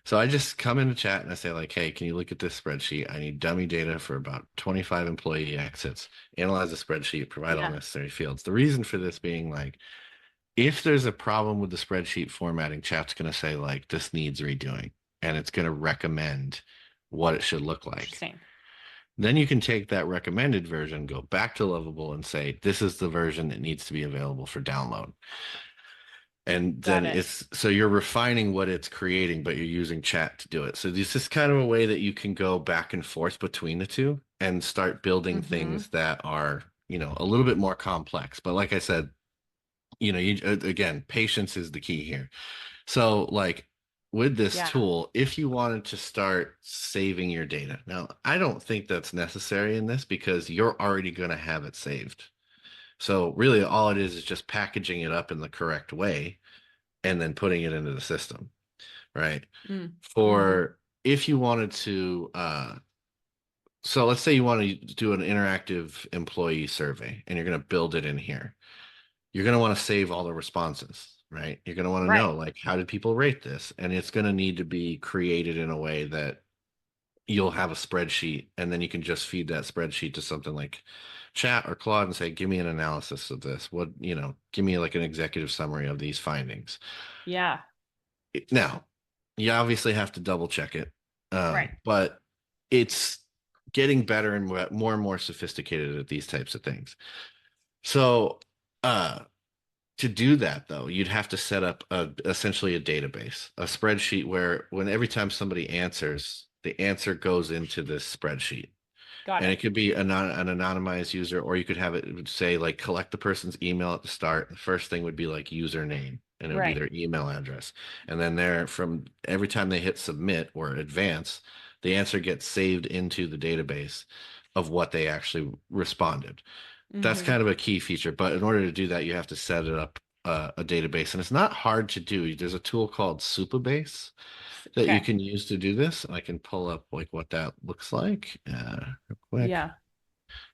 S1: So I just come into chat and I say like, hey, can you look at this spreadsheet? I need dummy data for about 25 employee exits. Analyze the spreadsheet, provide all
S2: Yeah.
S1: necessary fields. The reason for this being like, if there's a problem with the spreadsheet formatting, chat's going to say like, this needs redoing, and it's going to recommend what it should look like.
S2: Interesting.
S1: Then you can take that recommended version, go back to Lovable and say, this is the version that needs to be available for download. And
S2: Got
S1: then
S2: it.
S1: it's so you're refining what it's creating, but you're using chat to do it. So this is kind of a way that you can go back and forth between the two and start building
S2: Mm-hmm.
S1: things that are, a little bit more complex. But like I said, again, patience is the key here. So like with this
S2: Yeah.
S1: tool, if you wanted to start saving your data, now I don't think that's necessary in this because you're already going to have it saved. So really all it is just packaging it up in the correct way and then putting it into the system, right?
S2: Mm. Mm-hmm.
S1: For if you wanted to, so let's say you want to do an interactive employee survey and you're going to build it in here. You're going to want to save all the responses, right? You're going to want to
S2: Right.
S1: know, like, how did people rate this? And it's going to need to be created in a way that you'll have a spreadsheet and then you can just feed that spreadsheet to something like chat or Claude and say, give me an analysis of this. Give me like an executive summary of these findings.
S2: Yeah.
S1: Now, you obviously have to double check it,
S2: Right.
S1: but it's getting better and more sophisticated at these types of things. So, uh, to do that, though, you'd have to set up essentially a database, a spreadsheet where when every time somebody answers, the answer goes into this spreadsheet.
S2: Got
S1: And
S2: it.
S1: it could be an anonymized user, or you could have it say like collect the person's email at the start. The first thing would be like username, and it would be
S2: Right.
S1: their email address. And then there, from every time they hit submit or advance, the answer gets saved into the database of what they actually responded. That's
S2: Mm-hmm.
S1: kind of a key feature. But in order to do that, you have to set it up a database, and it's not hard to do. There's a tool called Supabase that you
S2: Okay.
S1: can use to do this. I can pull up like what that looks like real quick.
S2: Yeah.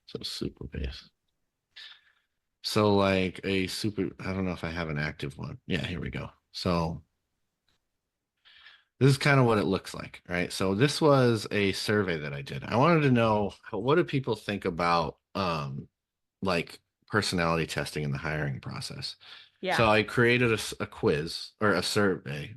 S1: So Supabase. So like a super, I don't know if I have an active one. Yeah, here we go. So this is kind of what it looks like, right? So this was a survey that I did. I wanted to know what do people think about like personality testing in the hiring process.
S2: Yeah.
S1: So I created a quiz or a survey.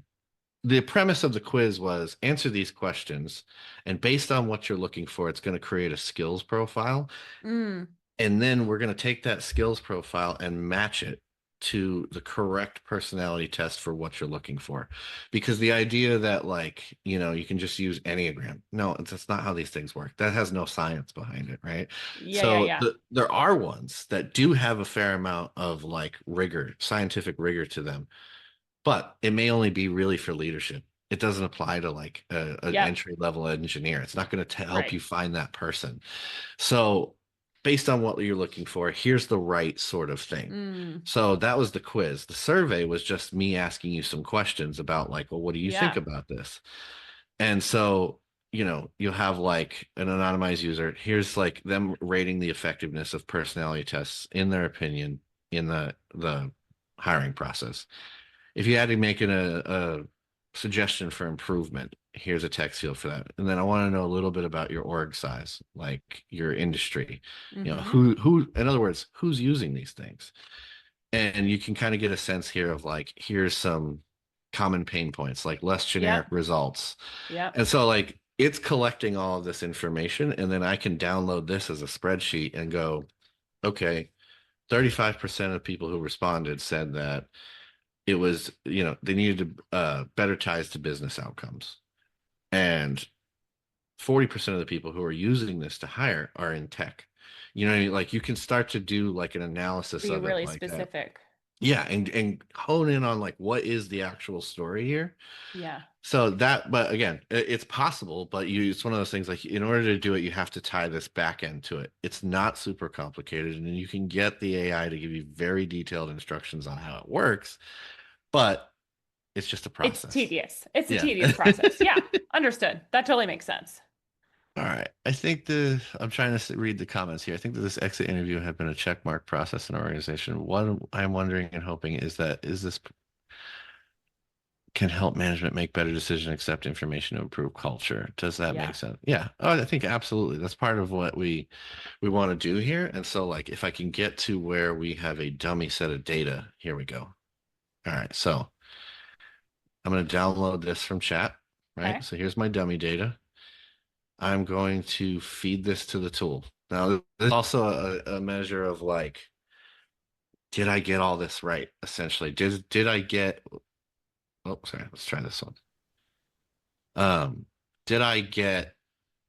S1: The premise of the quiz was answer these questions, and based on what you're looking for, it's going to create a skills profile.
S2: Mm.
S1: And then we're going to take that skills profile and match it to the correct personality test for what you're looking for. Because the idea that, like, you can just use Enneagram, no, that's not how these things work. That has no science behind it, right?
S2: Yeah. Yeah.
S1: So
S2: Yeah.
S1: there are ones that do have a fair amount of like rigor, scientific rigor to them, but it may only be really for leadership. it doesn't apply to like an
S2: Yep.
S1: entry level engineer. It's not going to help
S2: Right.
S1: you find that person. So, based on what you're looking for, here's the right sort of thing.
S2: Mm,
S1: So that was the quiz. The survey was just me asking you some questions about like, well, what do you think
S2: yeah.
S1: about this? And so, you'll have like an anonymized user. Here's like them rating the effectiveness of personality tests in their opinion in the hiring process. If you had to make a suggestion for improvement, here's a text field for that. And then I want to know a little bit about your org size, like your industry.
S2: Mm-hmm.
S1: Who, in other words, who's using these things? And you can kind of get a sense here of like, here's some common pain points, like less generic
S2: Yep.
S1: results.
S2: Yep.
S1: And so like it's collecting all of this information, and then I can download this as a spreadsheet and go, okay, 35% of people who responded said that it was, they needed to better ties to business outcomes. And 40% of the people who are using this to hire are in tech. Like you can start to do like an analysis
S2: Be
S1: of it
S2: really
S1: like that.
S2: specific.
S1: Yeah, and hone in on like what is the actual story here.
S2: Yeah.
S1: So that, but again, it's possible, but it's one of those things like in order to do it, you have to tie this back end to it. It's not super complicated, and you can get the AI to give you very detailed instructions on how it works, but it's just a
S2: It's
S1: process.
S2: tedious. It's a
S1: Yeah.
S2: tedious process. Yeah. Understood. That totally makes sense.
S1: All right. I think I'm trying to read the comments here. I think that this exit interview had been a check mark process in our organization. What I'm wondering and hoping is this can help management make better decisions, accept information to improve culture. Does that make
S2: Yeah.
S1: sense? Yeah. Oh, I think absolutely. That's part of what we want to do here. And so like if I can get to where we have a dummy set of data, here we go. All right. So I'm going to download this from chat, right?
S2: Okay.
S1: So here's my dummy data. I'm going to feed this to the tool. Now, there's also a measure of like, did I get all this right? Essentially, did I get? Oh, sorry. Let's try this one. Um, did I get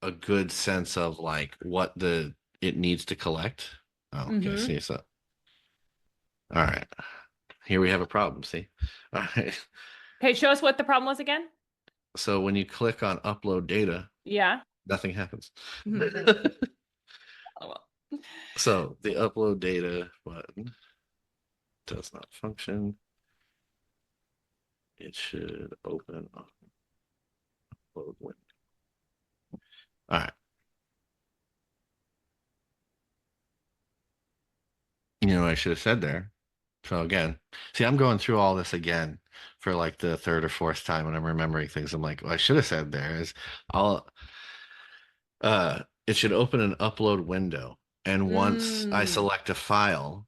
S1: a good sense of like what it needs to collect? Oh, okay.
S2: Mm-hmm.
S1: See, so all right. Here we have a problem. See, all right.
S2: Okay. Show us what the problem was again.
S1: So when you click on upload data,
S2: Yeah.
S1: nothing happens.
S2: Oh, well.
S1: So the upload data button does not function. It should open upload window. All right. I should have said there. So again, see, I'm going through all this again for like the third or fourth time when I'm remembering things. I'm like, well, I should have said there is I'll it should open an upload window. And once I
S2: Mm,
S1: select a file,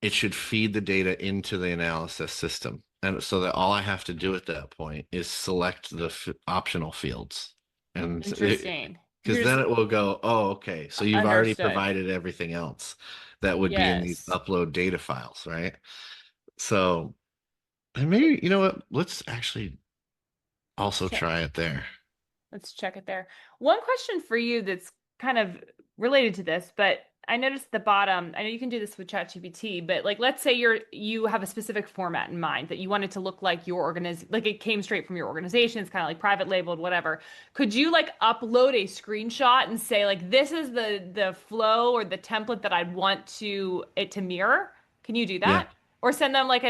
S1: it should feed the data into the analysis system. And so that all I have to do at that point is select the optional fields. And
S2: interesting.
S1: because
S2: You're
S1: then
S2: just
S1: it will go, oh, okay, so you've already
S2: understood.
S1: provided everything else that would be in these
S2: Yes.
S1: upload data files, right? So, and maybe, you know what? Let's actually also
S2: Check.
S1: try it there.
S2: Let's check it there. One question for you that's kind of related to this, but I noticed at the bottom, I know you can do this with ChatGPT, but like let's say you have a specific format in mind that you want it to look like your organization, like it came straight from your organization, it's kind of like private labeled, whatever. Could you like upload a screenshot and say like this is the flow or the template that I'd want it to mirror? Can you do
S1: Yeah.
S2: that? Or send them like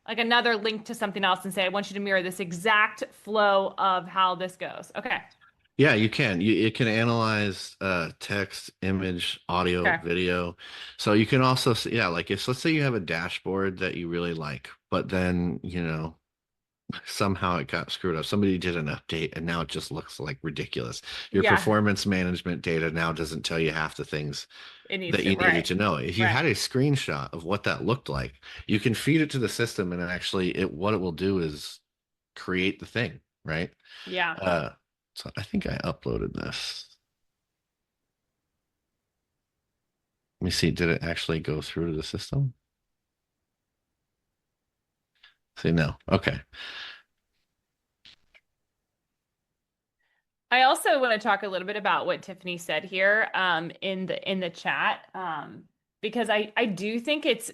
S2: another link to something else and say, I want you to mirror this exact flow of how this goes. Okay.
S1: Yeah, you can. It can analyze text, image, audio,
S2: Okay.
S1: video. So you can also, yeah, like if let's say you have a dashboard that you really like, but then, somehow it got screwed up. Somebody did an update and now it just looks like ridiculous. Your
S2: Yeah,
S1: performance management data now doesn't tell you half the things
S2: it needs
S1: that
S2: to.
S1: you needed
S2: Right.
S1: to know. If you
S2: Right.
S1: had a screenshot of what that looked like, you can feed it to the system and actually what it will do is create the thing, right?
S2: Yeah.
S1: Uh, so I think I uploaded this. Let me see, did it actually go through to the system? See, no. Okay.
S2: I also want to talk a little bit about what Tiffany said here in the chat because I do think it's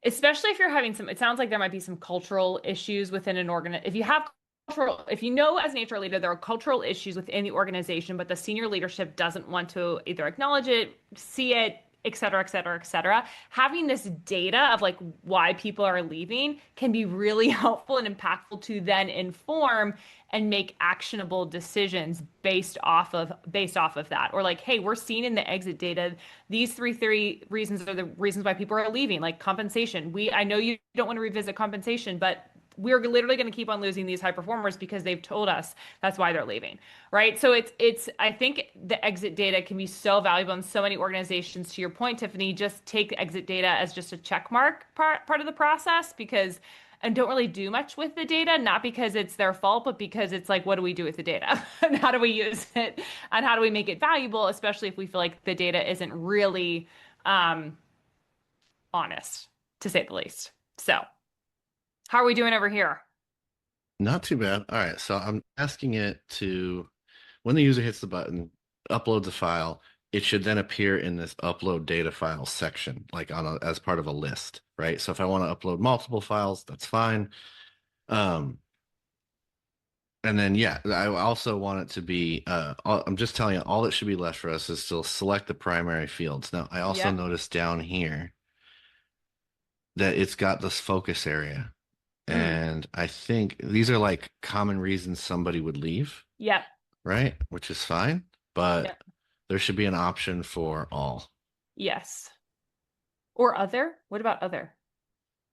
S2: especially if you're having some it sounds like there might be some cultural issues within an organ if you have if you know as an HR leader, there are cultural issues within the organization, but the senior leadership doesn't want to either acknowledge it, see it, et cetera, et cetera, et cetera. Having this data of like why people are leaving can be really helpful and impactful to then inform and make actionable decisions based off of that. Or like, hey, we're seeing in the exit data, these three reasons are the reasons why people are leaving, like compensation. I know you don't want to revisit compensation, but we're literally going to keep on losing these high performers because they've told us that's why they're leaving, right? So it's I think the exit data can be so valuable in so many organizations. To your point, Tiffany, just take the exit data as just a check mark part of the process, because and don't really do much with the data, not because it's their fault, but because it's like, what do we do with the data? And how do we use it? And how do we make it valuable, especially if we feel like the data isn't really um, honest, to say the least. So, how are we doing over here?
S1: Not too bad. All right, so I'm asking it to, when the user hits the button, uploads a file, it should then appear in this upload data file section, like as part of a list, right? So if I want to upload multiple files, that's fine. Um, and then yeah, I also want it to be. I'm just telling you, all that should be left for us is to select the primary fields. Now, I also
S2: Yep.
S1: noticed down here that it's got this focus area.
S2: Mm.
S1: And I think these are like common reasons somebody would leave,
S2: Yep.
S1: right? Which is fine, but
S2: Yep.
S1: there should be an option for all.
S2: Yes. Or other? What about other?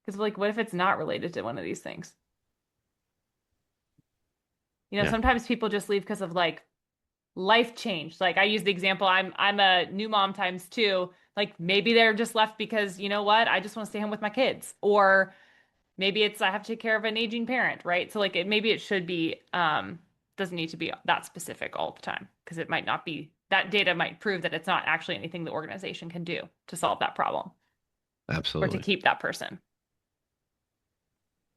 S2: Because like, what if it's not related to one of these things?
S1: Yeah.
S2: Sometimes people just leave because of like life change. Like I use the example, I'm a new mom times two. Like maybe they're just left because you know what? I just want to stay home with my kids. Or maybe it's I have to take care of an aging parent, right? So like maybe it should be doesn't need to be that specific all the time, because it might not be, that data might prove that it's not actually anything the organization can do to solve that problem or to
S1: Absolutely.
S2: keep that person.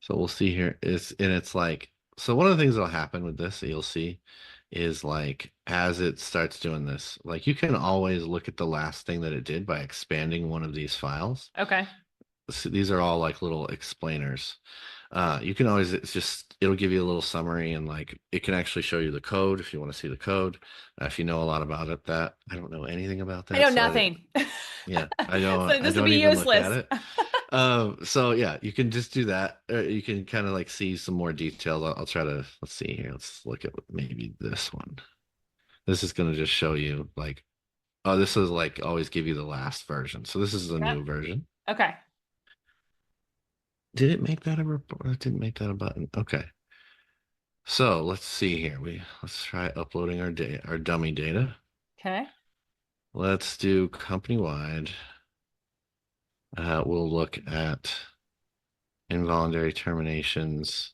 S1: So we'll see here is, and it's like, so one of the things that'll happen with this that you'll see is like as it starts doing this, like you can always look at the last thing that it did by expanding one of these files.
S2: Okay.
S1: So these are all like little explainers. You can always, it's just, it'll give you a little summary and like it can actually show you the code if you want to see the code. If you know a lot about it, that I don't know anything about
S2: I
S1: that.
S2: know
S1: So
S2: nothing.
S1: yeah,
S2: So
S1: I
S2: this would
S1: don't
S2: be
S1: even look at
S2: useless.
S1: it. So yeah, you can just do that. You can kind of like see some more details. I'll try to, let's see here. Let's look at maybe this one. This is going to just show you like, oh, this is like always give you the last version. So this is a
S2: Yep.
S1: new version.
S2: Okay.
S1: Did it make that a report? It didn't make that a button. Okay. So let's see here. Let's try uploading our dummy data.
S2: Okay.
S1: Let's do company wide. We'll look at involuntary terminations.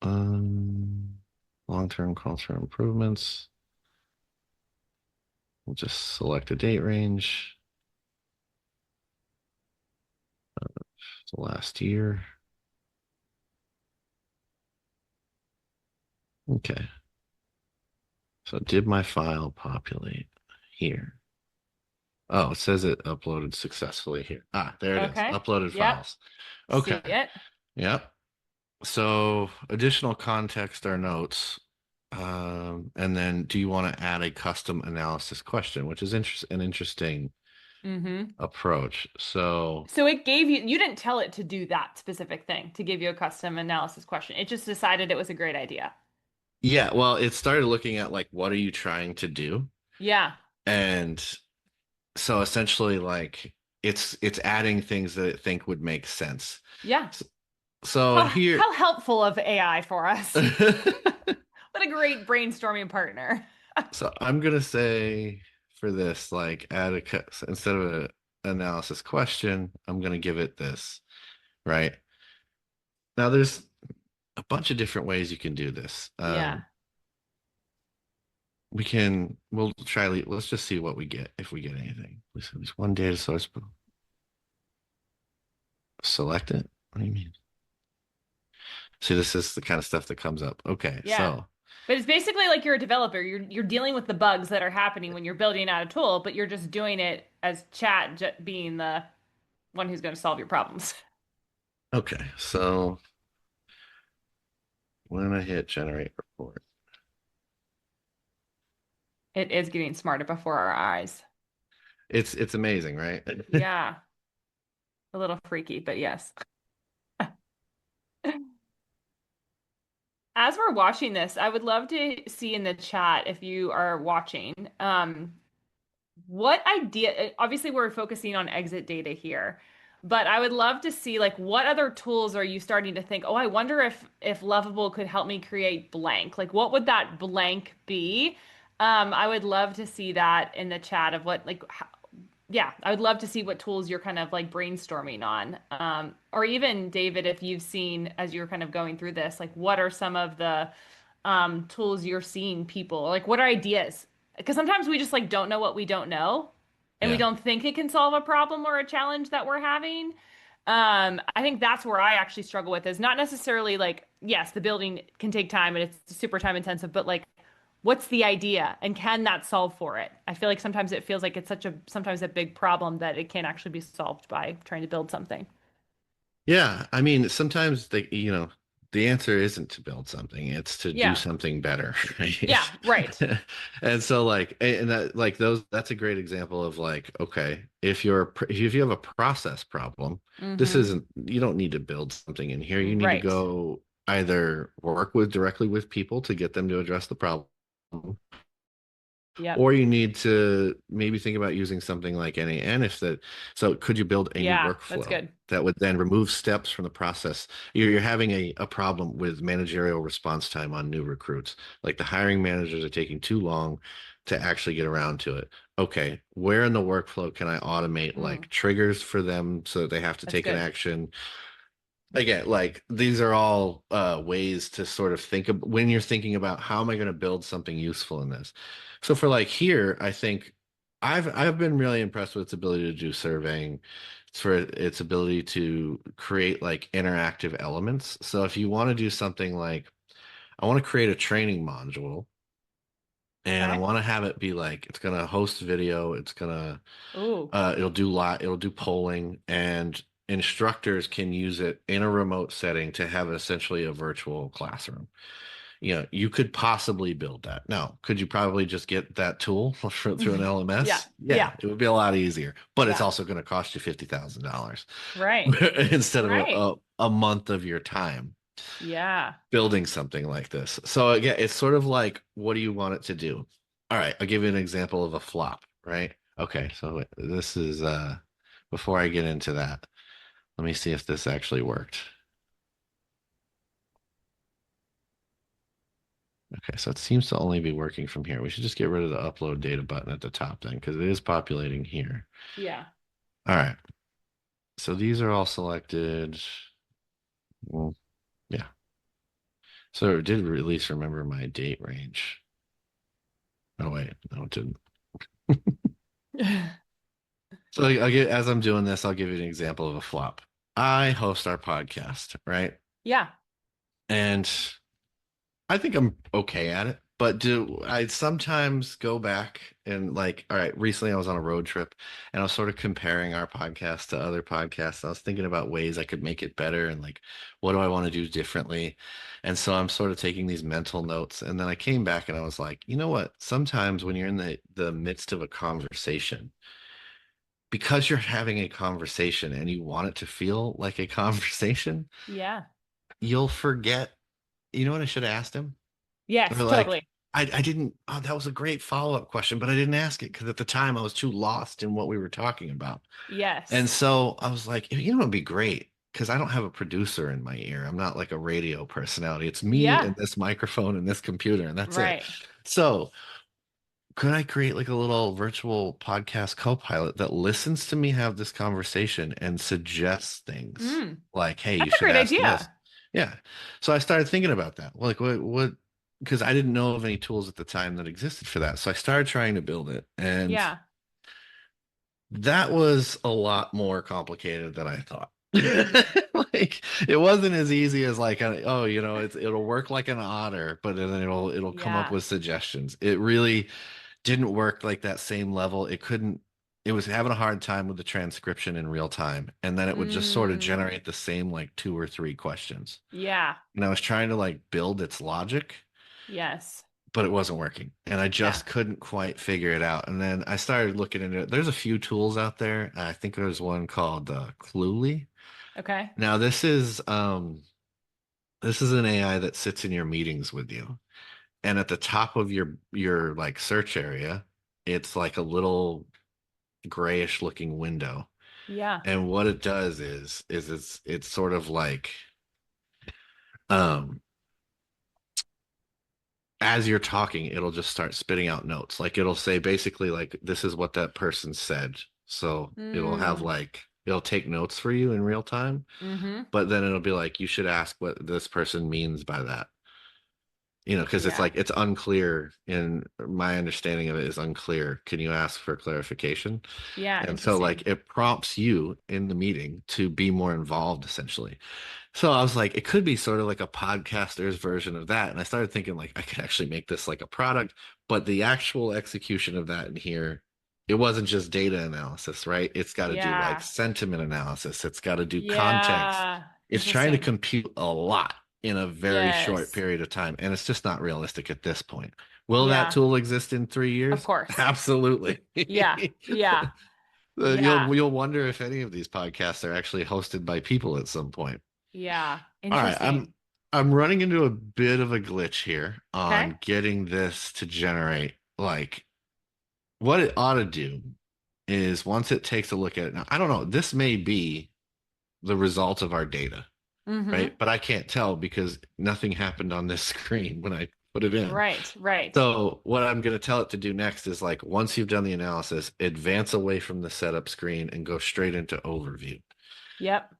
S1: Um, long-term cultural improvements. We'll just select a date range. The last year. Okay. So did my file populate here? Oh, it says it uploaded successfully here. Ah, there it is.
S2: Okay.
S1: Uploaded
S2: Yep.
S1: files.
S2: See
S1: Okay.
S2: it.
S1: Yep. So additional context or notes. And then do you want to add a custom analysis question, which is an interesting
S2: Mm-hmm.
S1: approach. So
S2: So it gave you didn't tell it to do that specific thing, to give you a custom analysis question. It just decided it was a great idea.
S1: yeah, well, it started looking at like what are you trying to do?
S2: Yeah.
S1: And so essentially like it's adding things that it think would make sense.
S2: Yeah.
S1: So, so here
S2: How helpful of AI for us. What a great brainstorming partner.
S1: so I'm gonna say for this, like instead of a analysis question, I'm gonna give it this, right? Now there's a bunch of different ways you can do this.
S2: Yeah.
S1: We'll try, let's just see what we get if we get anything. There's one data source, but select it. What do you mean? See, this is the kind of stuff that comes up. Okay,
S2: Yeah.
S1: so
S2: But it's basically like you're a developer. You're dealing with the bugs that are happening when you're building out a tool, but you're just doing it as chat being the one who's going to solve your problems.
S1: okay, so when I hit generate report.
S2: It is getting smarter before our eyes.
S1: It's amazing, right?
S2: Yeah, a little freaky, but yes. As we're watching this, I would love to see in the chat if you are watching, what idea, obviously we're focusing on exit data here, but I would love to see like what other tools are you starting to think, oh, I wonder if Lovable could help me create blank. Like what would that blank be? I would love to see that in the chat of what like yeah, I would love to see what tools you're kind of like brainstorming on. Or even David, if you've seen as you're kind of going through this, like what are some of the tools you're seeing people, like what are ideas? Because sometimes we just like don't know what we don't know, and we
S1: Yeah.
S2: don't think it can solve a problem or a challenge that we're having. I think that's where I actually struggle with is not necessarily like, yes, the building can take time and it's super time intensive, but like what's the idea and can that solve for it? I feel like sometimes it feels like it's such a sometimes a big problem that it can't actually be solved by trying to build something.
S1: Yeah, I mean, sometimes the answer isn't to build something, it's to do
S2: Yeah.
S1: something better,
S2: Yeah,
S1: right?
S2: right.
S1: And so like and that like those that's a great example of like, okay, if you have a process problem, this
S2: Mm-hmm.
S1: isn't you don't need to build something in here. You need to
S2: Right.
S1: go either work with directly with people to get them to address the problem,
S2: Yep.
S1: or you need to maybe think about using something like NAN if that. So could you build a new
S2: Yeah, that's
S1: workflow
S2: good.
S1: that would then remove steps from the process? You're having a problem with managerial response time on new recruits. Like the hiring managers are taking too long to actually get around to it. Okay, where in the workflow can I automate
S2: Mm,
S1: like triggers for them so that they have to
S2: that's
S1: take an
S2: good.
S1: action? Again, like these are all ways to sort of think of when you're thinking about how am I going to build something useful in this. So for like here, I think I've been really impressed with its ability to do surveying, for its ability to create like interactive elements. So if you want to do something like I want to create a training module and I
S2: Okay.
S1: want to have it be like it's going to host video, it's going to
S2: Ooh.
S1: it'll do polling, and instructors can use it in a remote setting to have essentially a virtual classroom. You know, you could possibly build that. Now, could you probably just get that tool through an
S2: Yeah.
S1: LMS? Yeah,
S2: Yeah.
S1: it would be a lot easier, but it's
S2: Yeah.
S1: also going to cost you $50,000
S2: Right.
S1: instead of
S2: Right.
S1: a month of your time
S2: Yeah.
S1: building something like this. So again, it's sort of like, what do you want it to do? All right, I'll give you an example of a flop, right? Okay, so this is before I get into that, let me see if this actually worked. Okay, so it seems to only be working from here. We should just get rid of the upload data button at the top then, because it is populating here.
S2: Yeah.
S1: All right, so these are all selected. Well, yeah. So it did at least remember my date range. Oh wait, no, it didn't. So I'll get as I'm doing this, I'll give you an example of a flop. I host our podcast, right?
S2: Yeah.
S1: And I think I'm okay at it, but do I sometimes go back and like, all right, recently I was on a road trip and I was sort of comparing our podcast to other podcasts. I was thinking about ways I could make it better and like, what do I want to do differently? And so I'm sort of taking these mental notes. And then I came back and I was like, you know what? Sometimes when you're in the midst of a conversation, because you're having a conversation and you want it to feel like a conversation,
S2: Yeah.
S1: you'll forget, you know what I should have asked him? Or
S2: Yes,
S1: like,
S2: totally.
S1: I didn't, oh, that was a great follow-up question, but I didn't ask it because at the time I was too lost in what we were talking about. And
S2: Yes.
S1: so I was like, you know, it'd be great because I don't have a producer in my ear. I'm not like a radio personality. It's me and
S2: Yeah.
S1: this microphone and this computer, and that's it.
S2: Right.
S1: So could I create like a little virtual podcast co-pilot that listens to me have this conversation and suggests things
S2: Mm.
S1: like, hey, you
S2: That's a
S1: should
S2: great
S1: ask this.
S2: idea.
S1: Yeah. So I started thinking about that. Like because I didn't know of any tools at the time that existed for that. So I started trying to build it. And
S2: Yeah.
S1: that was a lot more complicated than I thought. Like it wasn't as easy as like oh, you know, it'll work like an otter, but then it'll come up
S2: Yeah.
S1: with suggestions. It really didn't work like that same level. It couldn't. it was having a hard time with the transcription in real time. And then it would just sort of
S2: Mm,
S1: generate the same like two or three questions.
S2: yeah.
S1: And I was trying to like build its logic,
S2: Yes.
S1: but it wasn't working. And I
S2: Yeah.
S1: just couldn't quite figure it out. And then I started looking into it. There's a few tools out there. I think there's one called Cluely.
S2: Okay.
S1: Now this is an AI that sits in your meetings with you. And at the top of your like search area, it's like a little grayish looking window.
S2: Yeah.
S1: And what it does is it's sort of like um as you're talking, it'll just start spitting out notes. Like it'll say basically like this is what that person said. So it'll have
S2: Mm,
S1: like it'll take notes for you in real time,
S2: mm-hmm.
S1: but then it'll be like you should ask what this person means by that. Because it's
S2: Yeah.
S1: like it's unclear, and my understanding of it is unclear. Can you ask for clarification?
S2: Yeah.
S1: And so like
S2: Interesting.
S1: it prompts you in the meeting to be more involved essentially. So I was like, it could be sort of like a podcaster's version of that. And I started thinking like I could actually make this like a product, but the actual execution of that in here, it wasn't just data analysis, right? It's got to do like
S2: Yeah.
S1: sentiment analysis. It's got to do context.
S2: Yeah.
S1: It's trying to
S2: Interesting.
S1: compute a lot in a very short
S2: Yes.
S1: period of time. And it's just not realistic at this point. Will that
S2: Yeah.
S1: tool exist in three
S2: Of
S1: years?
S2: course.
S1: Absolutely.
S2: Yeah. Yeah.
S1: You'll
S2: Yeah.
S1: you'll wonder if any of these podcasts are actually hosted by people at some point.
S2: Yeah.
S1: All right,
S2: Interesting.
S1: I'm running into a bit of a glitch here
S2: Okay.
S1: on getting this to generate like what it ought to do is once it takes a look at it. Now, I don't know, this may be the result of our data,
S2: Mm-hmm.
S1: right? But I can't tell because nothing happened on this screen when I put it in.
S2: Right. Right.
S1: So what I'm going to tell it to do next is like once you've done the analysis, advance away from the setup screen and go straight into overview.
S2: Yep.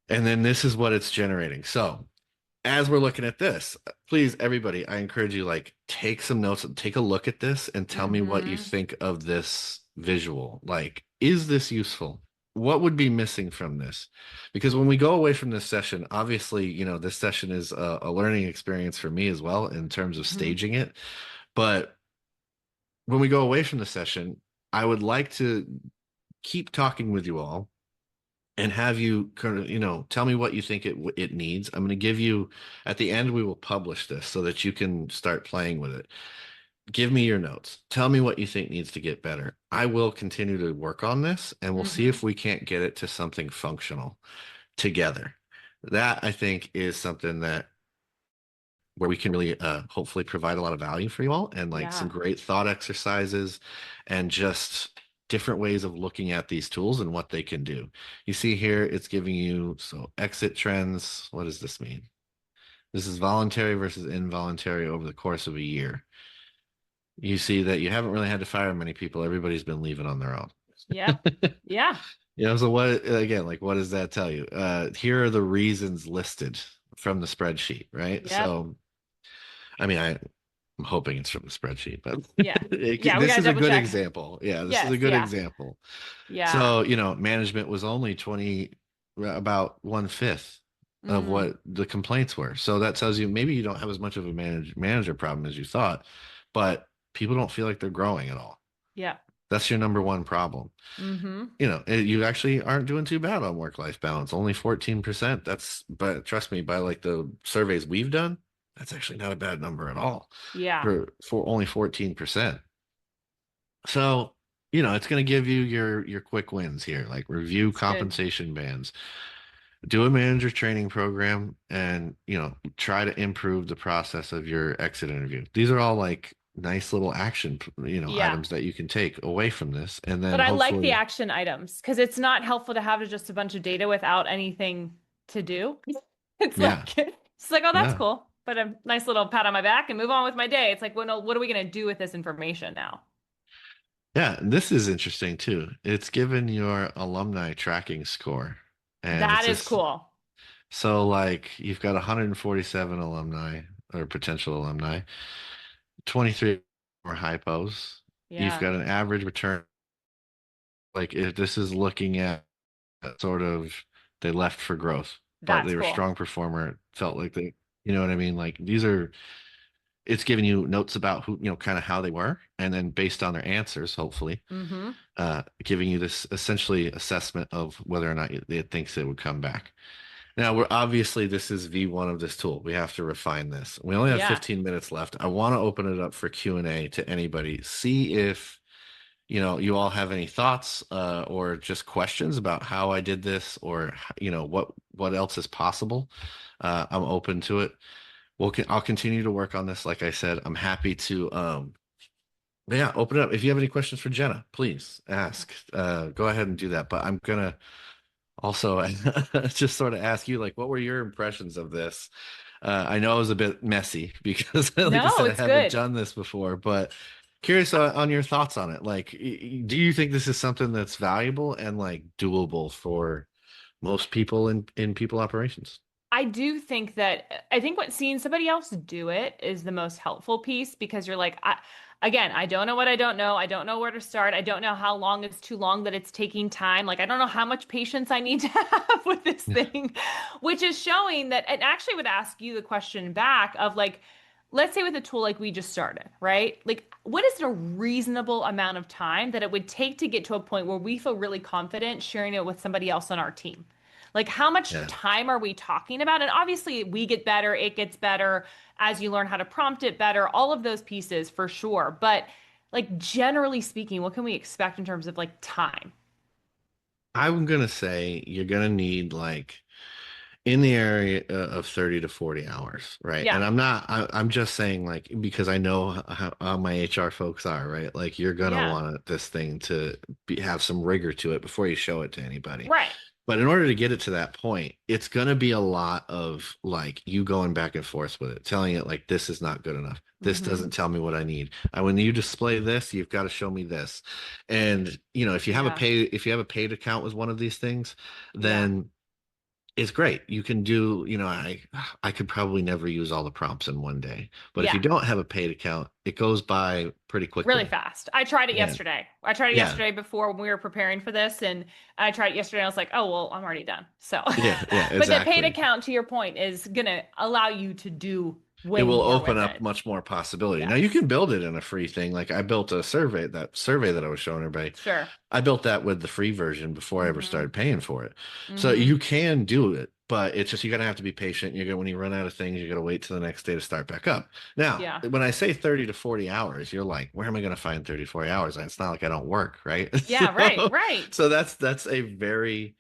S1: And then this is what it's generating. So as we're looking at this, please, everybody, I encourage you, like, take some notes, take a look at this, and tell me what you
S2: Mm-hmm.
S1: think of this visual. Like, is this useful? What would be missing from this? Because when we go away from this session, obviously, this session is a learning experience for me as well in terms of
S2: Mm-hmm.
S1: staging it. But when we go away from the session, I would like to keep talking with you all and have you kind of, tell me what you think it needs. I'm going to give you at the end we will publish this so that you can start playing with it. Give me your notes. Tell me what you think needs to get better. I will continue to work on this and we'll see
S2: Mm-hmm.
S1: if we can't get it to something functional together. That I think is something that where we can really hopefully provide a lot of value for you all and like some
S2: Yeah.
S1: great thought exercises and just different ways of looking at these tools and what they can do. You see here, it's giving you so exit trends. What does this mean? This is voluntary versus involuntary over the course of a year. You see that you haven't really had to fire many people. Everybody's been leaving on their own.
S2: Yep. Yeah.
S1: So what again, like what does that tell you? Here are the reasons listed from the spreadsheet, right?
S2: Yep.
S1: So I mean, I'm hoping it's from the spreadsheet, but
S2: Yeah. Yeah. We
S1: this
S2: gotta
S1: is a
S2: double
S1: good
S2: check.
S1: example. Yeah, this is
S2: Yes.
S1: a good
S2: Yeah.
S1: example.
S2: Yeah.
S1: So, management was only 20, about one-fifth of
S2: Mm.
S1: what the complaints were. So that tells you maybe you don't have as much of a manager problem as you thought, but people don't feel like they're growing at all.
S2: Yeah.
S1: That's your number one problem.
S2: Mm-hmm.
S1: You actually aren't doing too bad on work-life balance, only 14%. But trust me, by like the surveys we've done, that's actually not a bad number at all
S2: Yeah.
S1: for only 14%. So, it's going to give you your quick wins here, like review
S2: It's good.
S1: compensation bands, do a manager training program, and, try to improve the process of your exit interview. These are all like nice little action,
S2: Yeah.
S1: items that you can take away from this, and
S2: But
S1: then
S2: I like the
S1: hopefully,
S2: action items because it's not helpful to have just a bunch of data without anything to do. It's
S1: yeah,
S2: like it's like, oh, that's
S1: yeah.
S2: cool. But a nice little pat on my back and move on with my day. It's like, well, no, what are we gonna do with this information now?
S1: Yeah, this is interesting too. It's given your alumni tracking score. And it's
S2: That is
S1: just
S2: cool.
S1: so like you've got 147 alumni or potential alumni, 23 more hypos. You've
S2: Yeah,
S1: got an average return. Like if this is looking at sort of they left for growth, but
S2: that's
S1: they were a
S2: cool.
S1: strong performer. Felt like they, you know what I mean? Like these are it's giving you notes about who, kind of how they were, and then based on their answers, hopefully,
S2: Mm-hmm.
S1: giving you this essentially assessment of whether or not it thinks it would come back. Now, we're obviously this is V1 of this tool. We have to refine this. We only have
S2: Yeah.
S1: 15 minutes left. I want to open it up for Q&A to anybody. See if you all have any thoughts or just questions about how I did this, or what else is possible. I'm open to it. I'll continue to work on this. Like I said, I'm happy to yeah, open it up. If you have any questions for Jena, please ask. Go ahead and do that. But I'm gonna also just sort of ask you, like, what were your impressions of this? I know it was a bit messy because, like I
S2: No,
S1: said, I
S2: it's
S1: haven't
S2: good.
S1: done this before, but curious on your thoughts on it. Like, do you think this is something that's valuable and like doable for most people in people operations?
S2: I do think that I think what seeing somebody else do it is the most helpful piece because you're like, again, I don't know what I don't know. I don't know where to start. I don't know how long is too long that it's taking time. Like, I don't know how much patience I need to have with this thing, which is showing that, and actually would ask you the question back of like, let's say with a tool like we just started, right? Like, what is a reasonable amount of time that it would take to get to a point where we feel really confident sharing it with somebody else on our team? Like, how much
S1: Yeah.
S2: time are we talking about? And obviously, we get better, it gets better as you learn how to prompt it better, all of those pieces for sure. But, like, generally speaking, what can we expect in terms of like time?
S1: I'm gonna say you're gonna need like in the area of 30 to 40 hours, right?
S2: Yeah.
S1: And I'm just saying, like, because I know how my HR folks are, right? Like, you're gonna
S2: Yeah.
S1: want this thing to have some rigor to it before you show it to anybody.
S2: Right.
S1: But in order to get it to that point, it's gonna be a lot of like you going back and forth with it, telling it like this is not good enough. This
S2: Mm-hmm.
S1: doesn't tell me what I need. When you display this, you've got to show me this. And if you have
S2: Yeah.
S1: a paid account with one of these things,
S2: Yeah.
S1: then it's great. You can do, I could probably never use all the prompts in one day. But if
S2: Yeah.
S1: you don't have a paid account, it goes by pretty
S2: Really
S1: quickly.
S2: fast. I tried it
S1: Yeah.
S2: yesterday. I tried it
S1: Yeah.
S2: yesterday before when we were preparing for this, and I tried it yesterday. And I was like, oh, well, I'm already done. So,
S1: Yeah. Yeah.
S2: but the paid
S1: Exactly.
S2: account, to your point, is gonna allow you to do
S1: It
S2: way
S1: will
S2: more
S1: open
S2: with
S1: up
S2: it.
S1: much more possibility. Now you
S2: Yes.
S1: can build it in a free thing. Like I built that survey that I was showing everybody.
S2: Sure.
S1: I built that with the free version before I ever
S2: Mm-hmm.
S1: started paying for it. So
S2: Mm-hmm.
S1: you can do it, but it's just you're gonna have to be patient. When you run out of things, you're gonna wait till the next day to start back up. Now,
S2: Yeah.
S1: when I say 30 to 40 hours, you're like, where am I gonna find 30 to 40 hours? And it's not like I don't work, right?
S2: Yeah, right, right.
S1: So that's a very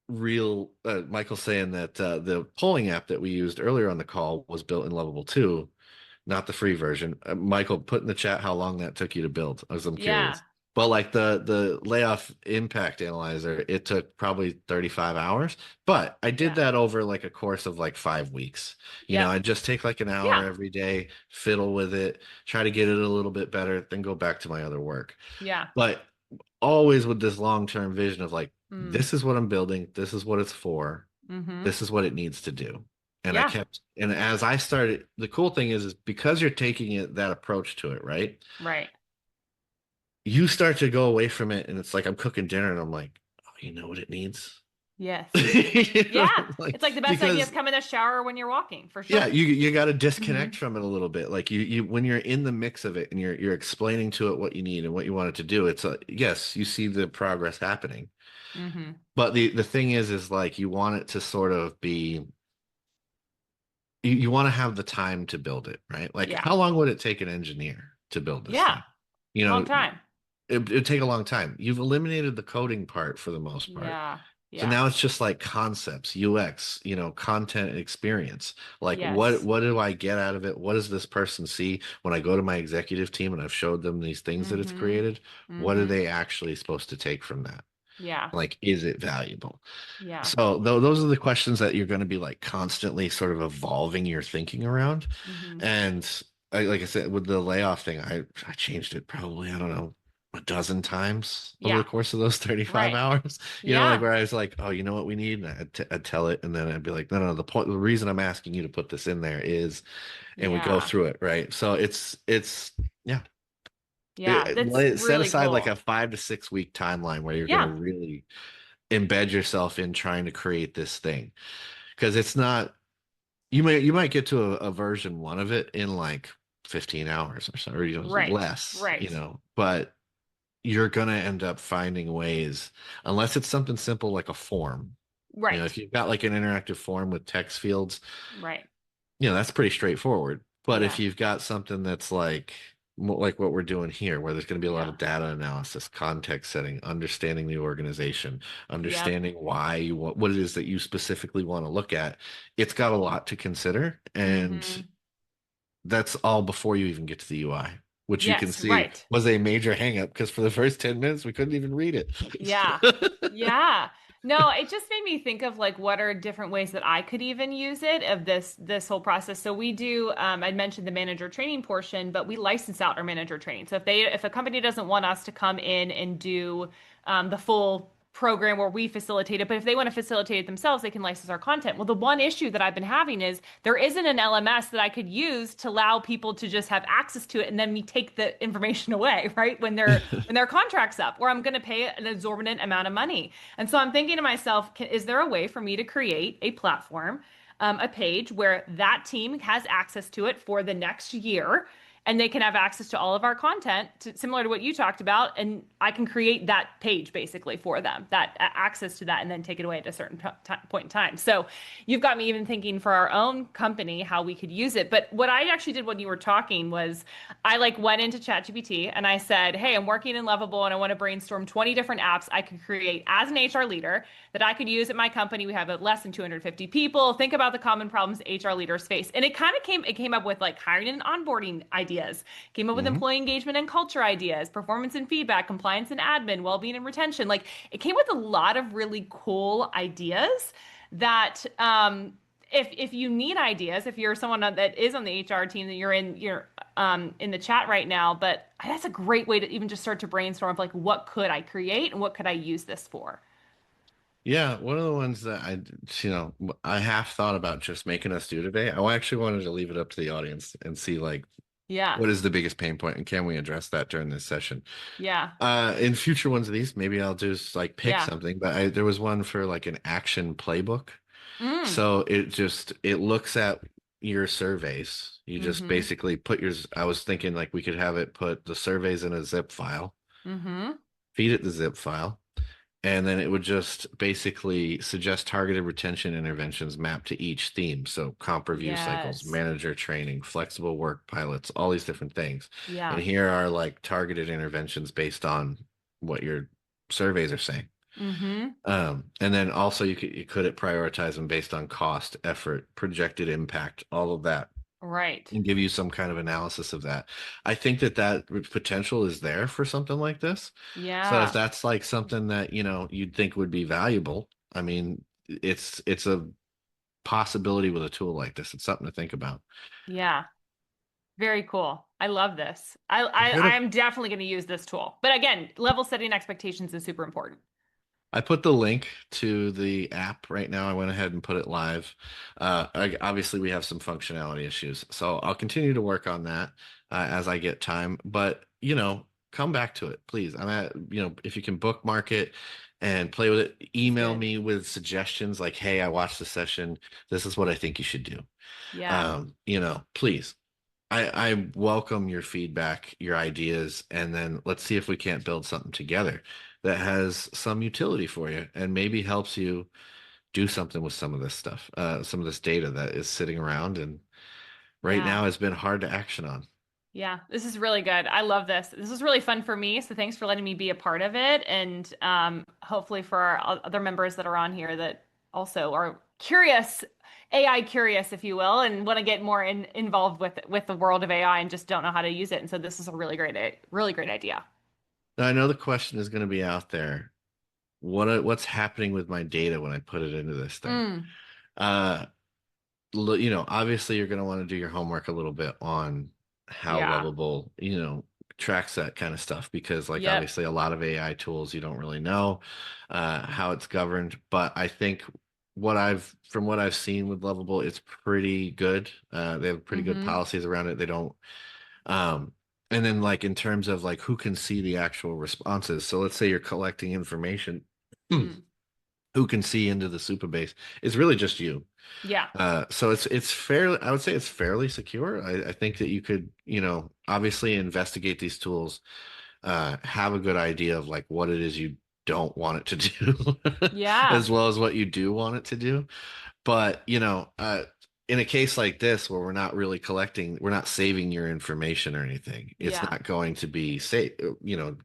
S1: real Michael saying that the polling app that we used earlier on the call was built in Lovable 2, not the free version. Michael, put in the chat how long that took you to build, as I'm
S2: Yeah.
S1: curious. But like the layoff impact analyzer, it took probably 35 hours. But I did
S2: Yeah.
S1: that over like a course of like 5 weeks.
S2: Yep.
S1: I just take like an hour
S2: Yeah.
S1: every day, fiddle with it, try to get it a little bit better, then go back to my other work.
S2: Yeah.
S1: But always with this long-term vision of like,
S2: Mm.
S1: this is what I'm building, this is what it's for,
S2: Mm-hmm.
S1: this is what it needs to do. And
S2: Yeah.
S1: as I started, the cool thing is because you're taking that approach to it, right?
S2: Right.
S1: You start to go away from it, and it's like I'm cooking dinner, and I'm like, oh, you know what it needs?
S2: Yes.
S1: You
S2: Yeah.
S1: know, like
S2: It's like the best ideas
S1: because
S2: come in the shower when you're walking, for
S1: yeah,
S2: sure.
S1: you got to
S2: Mm-hmm.
S1: disconnect from it a little bit. Like you when you're in the mix of it and you're explaining to it what you need and what you want it to do. It's yes, you see the progress happening.
S2: Mm-hmm.
S1: But the thing is like you want it to sort of be you want to have the time to build it, right? Like
S2: Yeah.
S1: how long would it take an engineer to build this
S2: Yeah.
S1: thing? You
S2: Long
S1: know,
S2: time.
S1: it'd take a long time. You've eliminated the coding part for the most part.
S2: Yeah.
S1: So
S2: Yeah.
S1: now it's just like concepts, UX, content experience. Like what
S2: Yes.
S1: what do I get out of it? What does this person see when I go to my executive team and I've showed them these things that it's
S2: Mm-hmm.
S1: created? What are
S2: Mm-hmm.
S1: they actually supposed to take from that?
S2: Yeah.
S1: Like, is it valuable?
S2: Yeah.
S1: So those are the questions that you're going to be like constantly sort of evolving your thinking around.
S2: Mm-hmm.
S1: And like I said, with the layoff thing, I changed it probably, I don't know, a dozen times over the
S2: Yeah.
S1: course of those 35
S2: Right.
S1: hours. Like
S2: Yeah.
S1: where I was like, oh, you know what we need? And I'd tell it, and then I'd be like, no, no, the reason I'm asking you to put this in there is, and we go
S2: Yeah.
S1: through it, right? So it's yeah.
S2: Yeah. That's
S1: Set
S2: really
S1: aside like a
S2: cool.
S1: 5 to 6 week timeline where you're going to
S2: Yeah.
S1: really embed yourself in trying to create this thing because it's not you might get to a version one of it in like 15 hours or so, or
S2: Right.
S1: less,
S2: Right.
S1: but you're going to end up finding ways, unless it's something simple like a form. If
S2: Right.
S1: you've got like an interactive form with text fields,
S2: Right.
S1: that's pretty straightforward. But if
S2: Yeah.
S1: you've got something that's like what we're doing here, where there's going to be a lot
S2: Yeah.
S1: of data analysis, context setting, understanding the organization,
S2: Yep.
S1: understanding why you want what it is that you specifically want to look at, it's got a lot to consider. And
S2: Mm-hmm.
S1: that's all before you even get to the UI, which you can
S2: Yes.
S1: see
S2: Right.
S1: was a major hangup because for the first 10 minutes we couldn't even read
S2: Yeah.
S1: it.
S2: Yeah. No, it just made me think of like what are different ways that I could even use it of this whole process. So we do I mentioned the manager training portion, but we license out our manager training. So if a company doesn't want us to come in and do the full program where we facilitate it, but if they want to facilitate it themselves, they can license our content. Well, the one issue that I've been having is there isn't an LMS that I could use to allow people to just have access to it and then me take the information away, right? When their contract's up, or I'm going to pay an exorbitant amount of money. And so I'm thinking to myself, is there a way for me to create a platform, a page where that team has access to it for the next year? And they can have access to all of our content, similar to what you talked about. And I can create that page basically for them, that access to that, and then take it away at a certain point in time. So you've got me even thinking for our own company how we could use it. But what I actually did when you were talking was I like went into ChatGPT and I said, "Hey, I'm working in Lovable and I want to brainstorm 20 different apps I could create as an HR leader that I could use at my company. We have less than 250 people. Think about the common problems HR leaders face." And it came up with like hiring and onboarding ideas, came up with
S1: Mhm.
S2: employee engagement and culture ideas, performance and feedback, compliance and admin, well-being and retention. Like it came with a lot of really cool ideas that if you need ideas, if you're someone that is on the HR team that you're in the chat right now, but that's a great way to even just start to brainstorm of like what could I create and what could I use this for?
S1: Yeah, one of the ones that I half thought about just making us do today. I actually wanted to leave it up to the audience and see like
S2: Yeah.
S1: what is the biggest pain point and can we address that during this session.
S2: Yeah.
S1: In future ones of these, maybe I'll just like pick
S2: Yeah.
S1: something, but there was one for like an action playbook.
S2: Mm.
S1: So it looks at your surveys. You just
S2: Mm-hmm.
S1: basically put yours. I was thinking like we could have it put the surveys in a zip file,
S2: Mm-hmm.
S1: feed it the zip file, and then it would just basically suggest targeted retention interventions mapped to each theme. So comp review cycles,
S2: Yes.
S1: manager training, flexible work pilots, all these different things. And
S2: Yeah.
S1: here are like targeted interventions based on what your surveys are saying.
S2: Mm-hmm.
S1: And then also you could it prioritize them based on cost, effort, projected impact, all of that,
S2: Right.
S1: and give you some kind of analysis of that. I think that potential is there for something like this. So if
S2: Yeah.
S1: that's like something that, you'd think would be valuable, I mean, it's a possibility with a tool like this. It's something to think about.
S2: Yeah. Very cool. I love this.
S1: I put
S2: I
S1: a
S2: am definitely going to use this tool. But again, level setting expectations is super important.
S1: I put the link to the app right now. I went ahead and put it live. Obviously, we have some functionality issues, so I'll continue to work on that as I get time. But come back to it, please. If you can bookmark it and play with it,
S2: It's
S1: email
S2: good.
S1: me with suggestions like, "Hey, I watched the session. This is what I think you should do."
S2: Yeah.
S1: Please. I welcome your feedback, your ideas, and then let's see if we can't build something together that has some utility for you and maybe helps you do something with some of this stuff, some of this data that is sitting around and right
S2: Yeah.
S1: now has been hard to action on.
S2: Yeah, this is really good. I love this. This was really fun for me. So thanks for letting me be a part of it. And hopefully for our other members that are on here that also are curious, AI curious, if you will, and want to get more involved with the world of AI and just don't know how to use it. And so this is a really great idea.
S1: Now, I know the question is going to be out there. What's happening with my data when I put it into this thing?
S2: Mm,
S1: Uh, obviously you're going to want to do your homework a little bit on how
S2: yeah.
S1: Lovable, tracks that kind of stuff because like
S2: Yep.
S1: obviously a lot of AI tools you don't really know how it's governed, but I think from what I've seen with Lovable, it's pretty good. They have pretty good
S2: Mm-hmm.
S1: policies around it. They don't um and then like in terms of like who can see the actual responses. So let's say you're collecting information
S2: Mm,
S1: who can see into the super base. It's really just you.
S2: Yeah.
S1: So it's fairly, I would say it's fairly secure. I think that you could, obviously investigate these tools, have a good idea of like what it is you don't want it to do,
S2: Yeah.
S1: as well as what you do want it to do. But, in a case like this where we're not saving your information or anything, it's
S2: Yeah.
S1: not going to be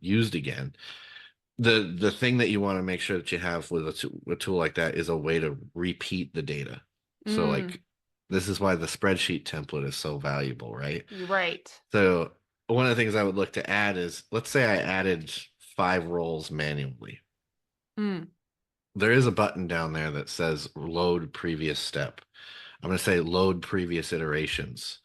S1: used again. The thing that you want to make sure that you have with a tool like that is a way to repeat the data. So
S2: Mm,
S1: like this is why the spreadsheet template is so valuable, right?
S2: you're right.
S1: So one of the things I would look to add is, let's say I added 5 roles manually.
S2: Mm,
S1: There is a button down there that says load previous step. I'm going to say load previous iterations.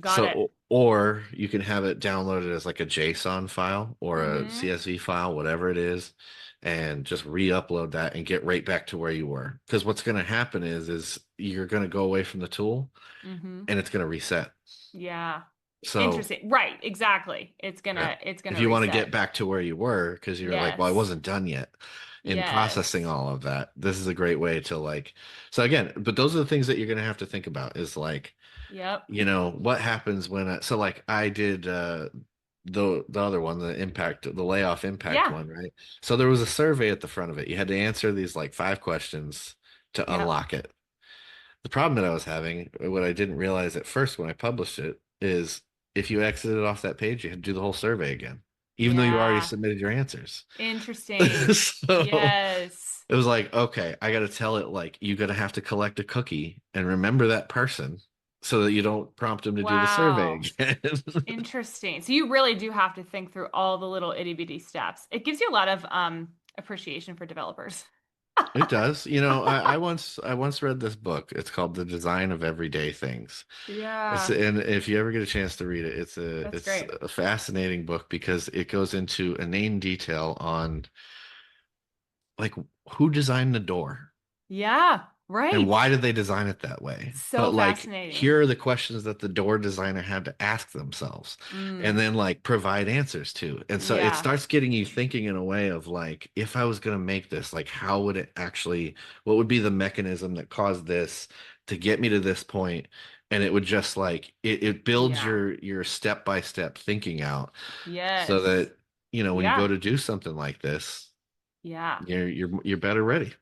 S2: got it.
S1: Or you can have it downloaded as like a JSON file or a
S2: Mm-hmm.
S1: CSV file, whatever it is, and just re-upload that and get right back to where you were. Because what's going to happen is you're going to go away from the tool
S2: Mm-hmm.
S1: and it's going to reset.
S2: Yeah.
S1: So
S2: Interesting. Right. Exactly. It's
S1: yeah,
S2: it's
S1: if
S2: gonna
S1: you want to get
S2: reset.
S1: back to where you were, because you're like, well, I
S2: Yes.
S1: wasn't done yet in processing
S2: Yes.
S1: all of that. This is a great way to like, so again, but those are the things that you're going to have to think about is like,
S2: Yep.
S1: what happens when so like I did the other one, the layoff impact
S2: Yeah.
S1: one, right? So there was a survey at the front of it. You had to answer these like 5 questions to
S2: Yep.
S1: unlock it. The problem that I was having, what I didn't realize at first when I published it, is if you exited off that page, you had to do the whole survey again, even though you already
S2: Yeah.
S1: submitted your answers.
S2: Interesting.
S1: So
S2: Yes.
S1: it was like, okay, I got to tell it like you got to have to collect a cookie and remember that person so that you don't prompt them to do the survey
S2: Wow.
S1: again.
S2: Interesting. So you really do have to think through all the little itty bitty steps. It gives you a lot of appreciation for developers.
S1: It does. I once read this book. It's called The Design of Everyday Things.
S2: Yeah.
S1: And if you ever get a chance to read it, it's a
S2: That's
S1: it's
S2: great.
S1: a fascinating book because it goes into inane detail on like who designed the door.
S2: Yeah.
S1: And
S2: Right.
S1: why did they design it that way?
S2: So
S1: But like,
S2: fascinating.
S1: here are the questions that the door designer had to ask themselves and
S2: Mm.
S1: then like provide answers to. And so it
S2: Yeah.
S1: starts getting you thinking in a way of like, if I was going to make this, like, how would it actually, what would be the mechanism that caused this to get me to this point? And it would just like, it builds
S2: Yeah.
S1: your step-by-step thinking out so
S2: Yes.
S1: that, when you go
S2: Yeah.
S1: to do something like this,
S2: Yeah.
S1: you're better ready.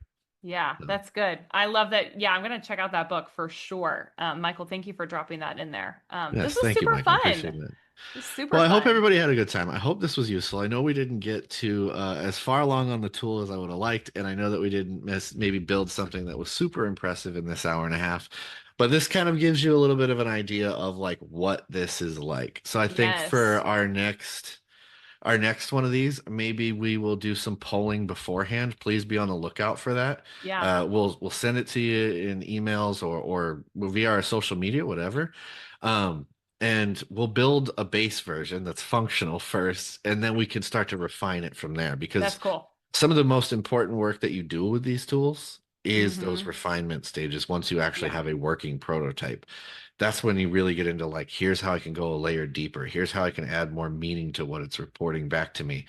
S2: Yeah.
S1: So,
S2: That's good. I love that. Yeah. I'm going to check out that book for sure. Michael, thank you for dropping that in there. This
S1: yes,
S2: was
S1: thank you,
S2: super
S1: Mike. I
S2: fun.
S1: appreciate that.
S2: This is super
S1: Well, I hope
S2: fun.
S1: everybody had a good time. I hope this was useful. I know we didn't get to as far along on the tool as I would have liked, and I know that we didn't maybe build something that was super impressive in this hour and a half. But this kind of gives you a little bit of an idea of like what this is like. So I think for
S2: Yes.
S1: our next one of these, maybe we will do some polling beforehand. Please be on the lookout for that.
S2: Yeah.
S1: We'll send it to you in emails or via our social media, whatever. Um, and we'll build a base version that's functional first, and then we can start to refine it from there.
S2: That's
S1: Because
S2: cool.
S1: some of the most important work that you do with these tools is those
S2: Mm-hmm.
S1: refinement stages once you actually
S2: Yeah.
S1: have a working prototype. That's when you really get into like, here's how I can go a layer deeper. Here's how I can add more meaning to what it's reporting back to me.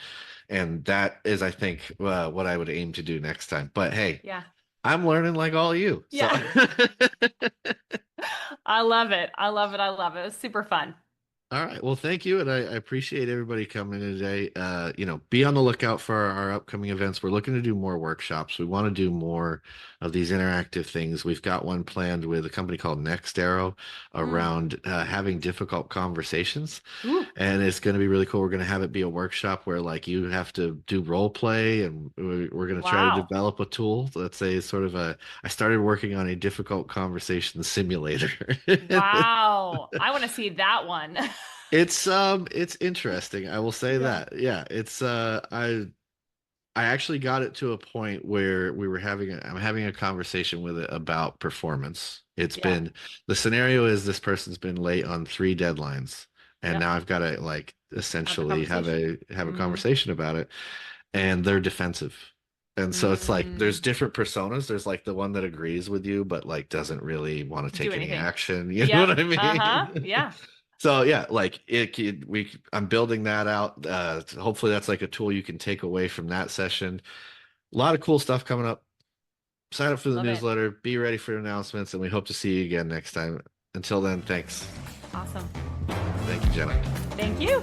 S1: And that is, I think, what I would aim to do next time. But hey,
S2: Yeah.
S1: I'm learning like all you. So
S2: Yeah. I love it. I love it. I love it. It was super fun.
S1: all right. Well, thank you. And I appreciate everybody coming in today. Be on the lookout for our upcoming events. We're looking to do more workshops. We want to do more of these interactive things. We've got one planned with a company called Next Arrow
S2: Mm.
S1: around having difficult conversations.
S2: Ooh.
S1: And it's going to be really cool. We're going to have it be a workshop where like you have to do role play and we're going to try to
S2: Wow.
S1: develop a tool. Let's say sort of I started working on a difficult conversation simulator.
S2: Wow. I want to see that one.
S1: It's interesting. I will say
S2: Yeah.
S1: that. Yeah, it's I actually got it to a point where I'm having a conversation with it about performance.
S2: Yeah.
S1: The scenario is this person's been late on 3 deadlines and
S2: Yep.
S1: now I've got to like
S2: Have the
S1: essentially
S2: conversation.
S1: have a
S2: Mm-hmm.
S1: conversation about it and they're defensive. And so it's like there's
S2: Mm.
S1: different personas. There's like the one that agrees with you but like doesn't really want to
S2: Do
S1: take any
S2: anything.
S1: action. You know
S2: Yep.
S1: what I
S2: Uh-huh.
S1: mean?
S2: Yeah.
S1: So yeah, like I'm building that out. Hopefully that's like a tool you can take away from that session. A lot of cool stuff coming up. sign up for the
S2: Love it.
S1: newsletter, be ready for announcements, and we hope to see you again next time. Until then, thanks.
S2: Awesome.
S1: Thank you, Jenna.
S2: Thank you.